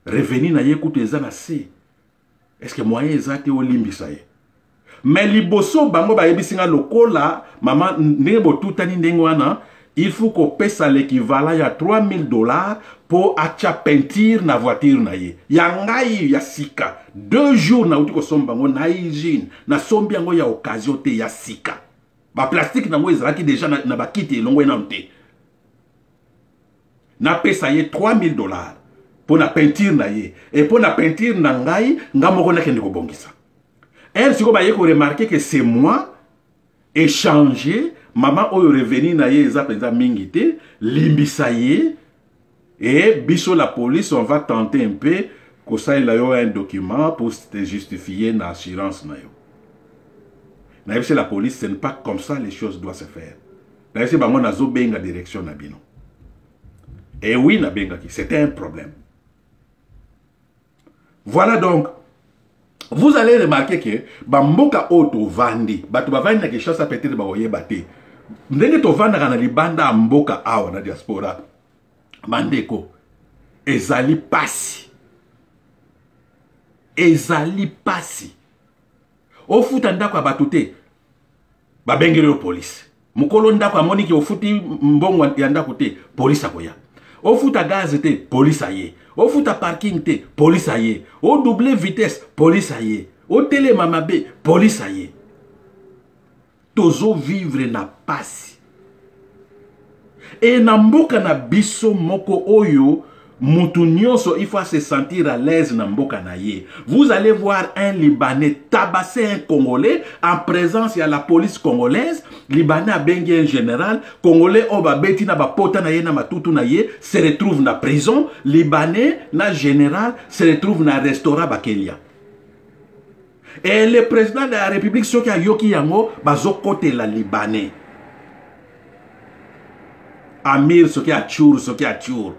Reveni na ye kutu ezana se. Est-ce que moyen ezate o limbisa ye? Mais liboso bango ba yebisinga lokola mama ndenge tutani ndenge wana, il faut qu'on paye l'équivalent ya $3000 pour acha peinture na voiture na ye. Yangai ya sika 2 jours na uti ko sombango na hygiene na sombi yango ya occasion te ya sika. Ba plastique nango ezalaki déjà na bakiti longo na nte. Na pesa ye $3000 pour na peinture na ye. Et pour na peinture na ngai ngamoko na kende ko bongisa. Elle si ko ba ye ko remarquer que c'est moi échanger maman oyo revenu na ye eza penza mingite limbisa ye et biso la police on va tenter un peu ça il a eu un document pour te justifier une assurance. C'est la police, ce n'est pas comme ça les choses doivent se faire. C'est la direction. Et oui, c'était un problème. Voilà donc. Vous allez remarquer que Bamboka Oto Vandi, Batubavani na quelque chose à péter de Baoye Bate. Ndenge to vanda kana libanda mboka awa na diaspora. Mandeko. Ezali pasi. Ezali pasi. Ofuta ndako batute. Babengere yo police. Mukolo ndako amoni ki ofuti mbongo ya ndako te, police akoya. Ofuta gaz te, police aye. Ofuta parking te, police aye. O double vitesse, police aye. O télé mamabe, police aye. Tozo vivre na pasi. Et na mboka na biso moko oyo, mutu nyonso, il faut se sentir à l'aise na mboka na ye. Vous allez voir un Libanais tabasser un Congolais en présence de la police congolaise. Libanais a bengi un général. Congolais oba beti na ba pota na ye na matutu na ye se retrouve na prison. Libanais na général se retrouve na restaurant bakelia. Et le président de la République, ce qui a yoki yango, bazo kote la Libanais. Amir, ce qui a tchour, ce qui a tchour.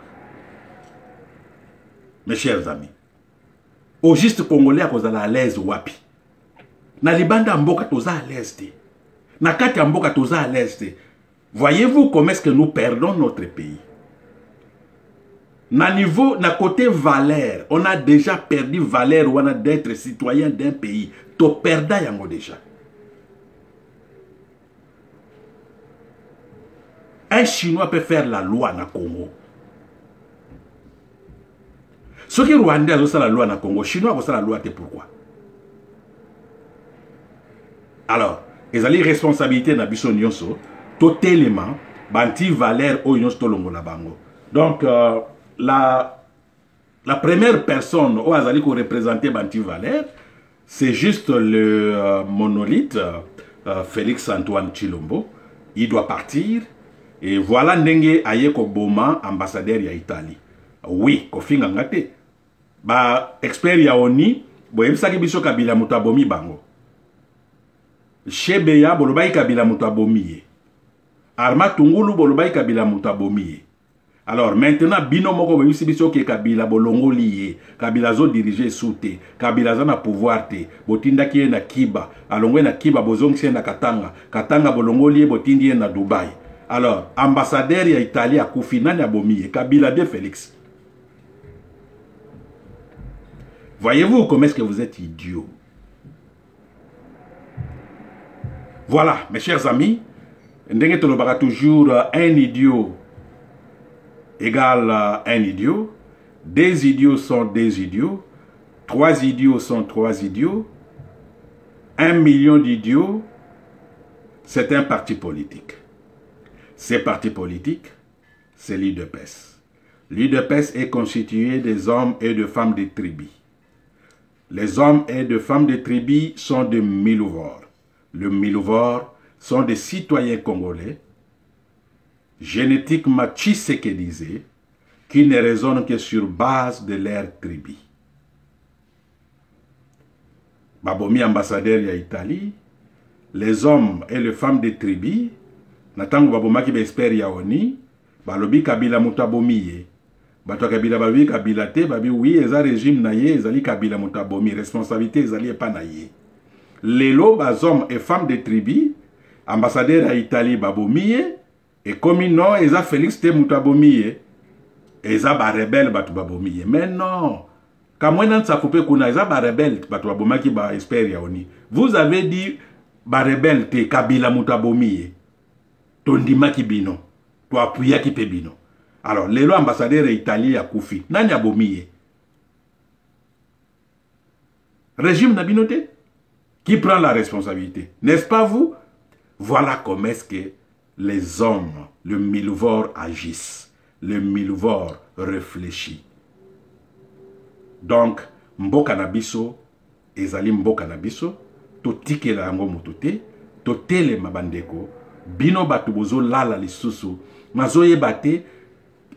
Mes chers amis, au juste Congolais à cause à l'aise wapi. Na libanda mboka toza à l'aise. Na kati mboka toza à l'aise. Voyez-vous comment est-ce que nous perdons notre pays? Na niveau, na côté valeur, on a déjà perdu valeur ou on a d'être citoyen d'un pays. To perda yango déjà. Un Chinois peut faire la loi na Congo. Ce qui est Rwandais a fait la loi na Congo, Chinois a fait la loi, pourquoi? Alors, ils ont les responsabilités na biso nyonso, totalement, banti valeur o nyonso tolongo la bango. Donc, la première personne où Azali qui représentait banti valeur, c'est juste le monolithe Félix Antoine Tshilombo. Il doit partir. Et voilà Ndenge Ayeko Boma, ambassadeur ya Italie. Oui, kofinga ngate. Ba expert ya oni, bo yebisaki biso Kabila mutabomi bango. Shebeya bolobai Kabila mutabomi. Arma Tungulu bolobai Kabila mutabomi. Alors maintenant bino moko yebisi biso ke Kabila bolongo liye, Kabila zo diriger soute, Kabila za na pouvoir te, botinda ki na Kiba, alongwe na Kiba bozongisi na Katanga, Katanga bolongo liye botindi na Dubai. Alors, ambassadeur ya Italie à Koufina Nabomi, Kabila de Félix. Voyez-vous comment est-ce que vous êtes idiot? Voilà, mes chers amis, ndenge tolobaka toujours un idiot égale un idiot, deux idiots sont deux idiots, trois idiots sont trois idiots, 1 million d'idiots, c'est un parti politique. Ces partis politiques, c'est l'UDPS. L'UDPS est constitué des hommes et de femmes de tribus. Les hommes et de femmes de tribus sont de Milouvor. Le Milouvor sont des citoyens congolais, génétiquement tshisekédisés, qui ne raisonnent que sur base de leur tribu. Babomi ambassadeur ya Italie, les hommes et les femmes de tribus, natango babomaki ba expert ya oni, balobi Kabila mutabomi. Bato Kabila babi Kabila te, babi oui, eza régime na ye, ezali Kabila mutabomi, responsabilité ezali epa na ye. Lelo bazom et femmes de tribu, ambassadeur à Italie babomi, et comme non, eza Félix te mutabomi, eza ba rebelle batu babomi. Mais non, kamwena nsa coupe kuna, eza ba rebelle batu babomaki ba expert ya oni. Vous avez dit ba rebelle te Kabila mutabomi. Tondima ki bino, to apuya ki pe bino. Alors, lelo ambassadeur italien à Koufi, nani abomiye? Régime nabinote? Qui prend la responsabilité? N'est-ce pas vous? Voilà comment est-ce que les hommes, le Milouvor agissent. Le Milouvor réfléchit. Donc, mboka nabiso, ezali mboka nabiso, to tike la yango motote, to tele mabandeko, bino batu bozo lala lisusu, mazoye bate,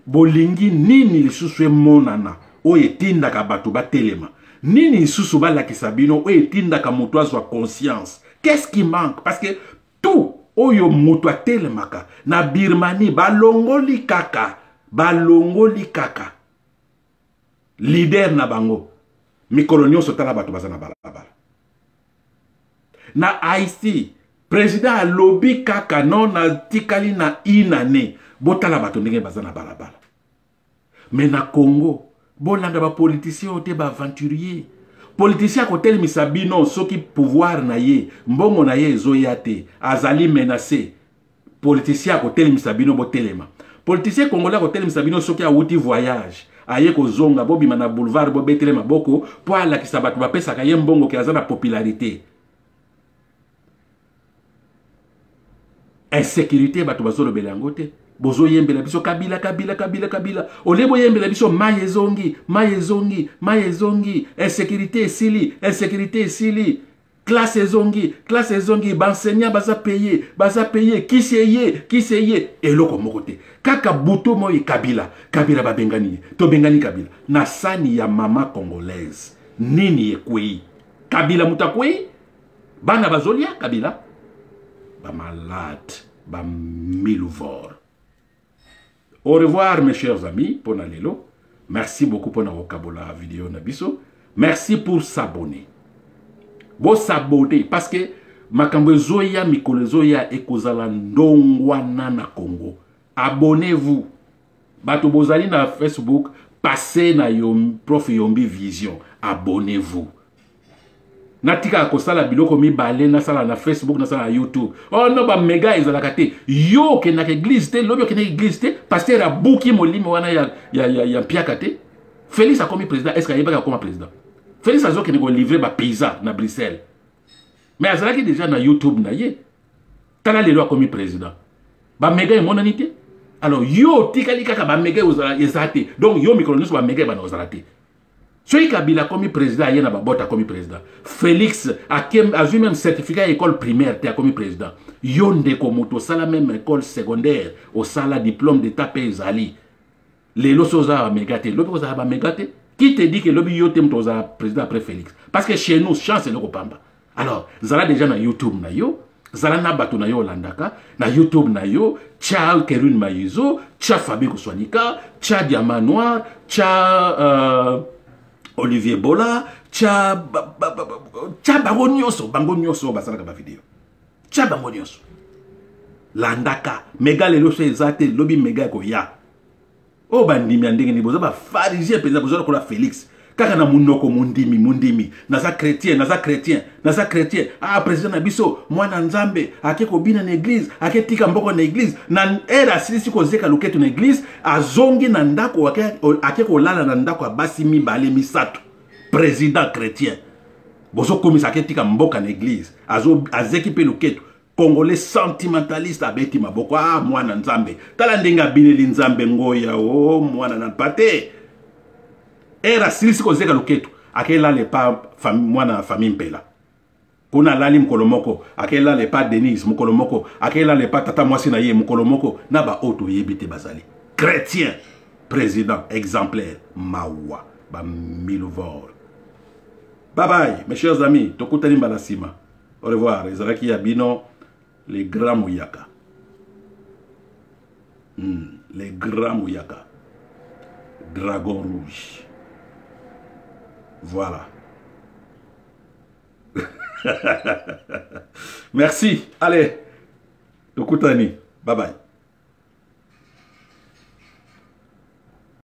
bolingi nini lisusu monana, oyo etindaka bato batelema nini lisusu balakisa bino oyo etindaka moto azwa conscience. Qu'est-ce qui manque? Parce que tout oyo moto atelemaka na Birmanie balongoli kaka leader na bango mikolo nyonso tala bato baza na balabala. Na Haïti président alobi kaka non na tikali na inane botala bato ndenge baza na balabala. Mais na Congo bolanda ba politicien te ba aventurier. Politicien kotelemisa bino soki pouvoir na ye mbongo na ye ezoya te azali menacé. Politicien kotelemisa bino botelema. Politicien congolais kotelemisa bino soki awuti voyage aye kozonga bobima na boulevard bobetelema boko po alakisa bato bapesaka ye mbongo ki aza na popularité. Insécurité bato bazolobela yango te. Bozo yembela biso kabila. Ole bo yembela biso mayezongi. Insécurité esili. Classe ezongi. Benseignant baza paye. Kiseye. Eloko moko te. Kaka buto moyi kabila babengani. To bengani kabila. Na sani ya mama congolaise. Nini ekwei? Kabila mutakwei? Bana bazolia kabila? Ba malade. Ba milouvor. Au revoir mes chers amis pour Nalelo. Merci beaucoup pour notre vidéo Nabiso. Merci pour s'abonner. Bon s'abonner parce que makambo zoya mikolo zoya ekozala ndongwana na Congo. Abonnez-vous. Bato bozali na Facebook, passez na Prof Yombi Vision. Abonnez-vous. Natika akosala biloko mibale na sala na Facebook na sala na YouTube. Oh no ba mega ezalaka te. Yo ke na église te, lobi ke na église te, pasteur abuki molimi wana ya piaka te. Félix a komi président, est-ce qu'il va comme président? Félix a zo ke ne livrer ba paysan na Bruxelles. Mais azalaki déjà na YouTube na ye. Tala lelo komi président. Ba mega e monani te. Alors yo tikali kaka ba mega ezate. Donc yo mikolo nyonso ba mega ba na ozalate. Soy Kabila comme président, il y a bota comme président. Félix a eu même certificat école primaire comme président. Yonde komoto sala même école secondaire au sala diplôme d'état paysanali. Les lososa a megate, l'obi ba megate. Qui te dit que l'obi yote mtoza président après Félix? Parce que chez nous chance est le kopamba. Alors, zala déjà na YouTube na yo, zala na bato na yo landaka, na YouTube na yo, tcha Kerun Mayizo, tcha Fabi Kouswanika, tcha Diamant Noir, tcha Olivier Bola, tcha bango nyonso basalaka ba vidéo. Tcha bango nyonso. Landaka, mega lelo so ezate lobi mega ko ya. O bandimi andenge ni boza ba pharisien peza boza ko la Félix. Kaka na munoko mundimi. Naza chrétien. Ah président na biso, mwana nzambe, ake ko bina na église, ake tika mboko na église, na era silisi ko zeka loketo na église, azongi na ndako ake ko lala na ndako abasi mibale misato. Président chrétien. Bozo komisa ake tika mboka na église, azeki pe loketo. Congolais sentimentaliste abeti maboko, ah mwana nzambe. Tala ndenga bineli nzambe ngoya, oh mwana na pate. Era silisi ko zeka loketo, ake lale pa mwana famille mpela. Kuna lali mkolomoko, ake lale pa Denise mkolomoko, ake lale pa tata mwasi na ye mkolomoko, na ba oto yebite bazali. Chrétien, président exemplaire, mawa, ba milouvor. Bye bye, mes chers amis, tokutani mbalasima. Au revoir, ezalaki yabino, les grands mouyaka. Les grands mouyaka. Dragon rouge. Voilà. Merci. Allez. Tokutani. Bye bye.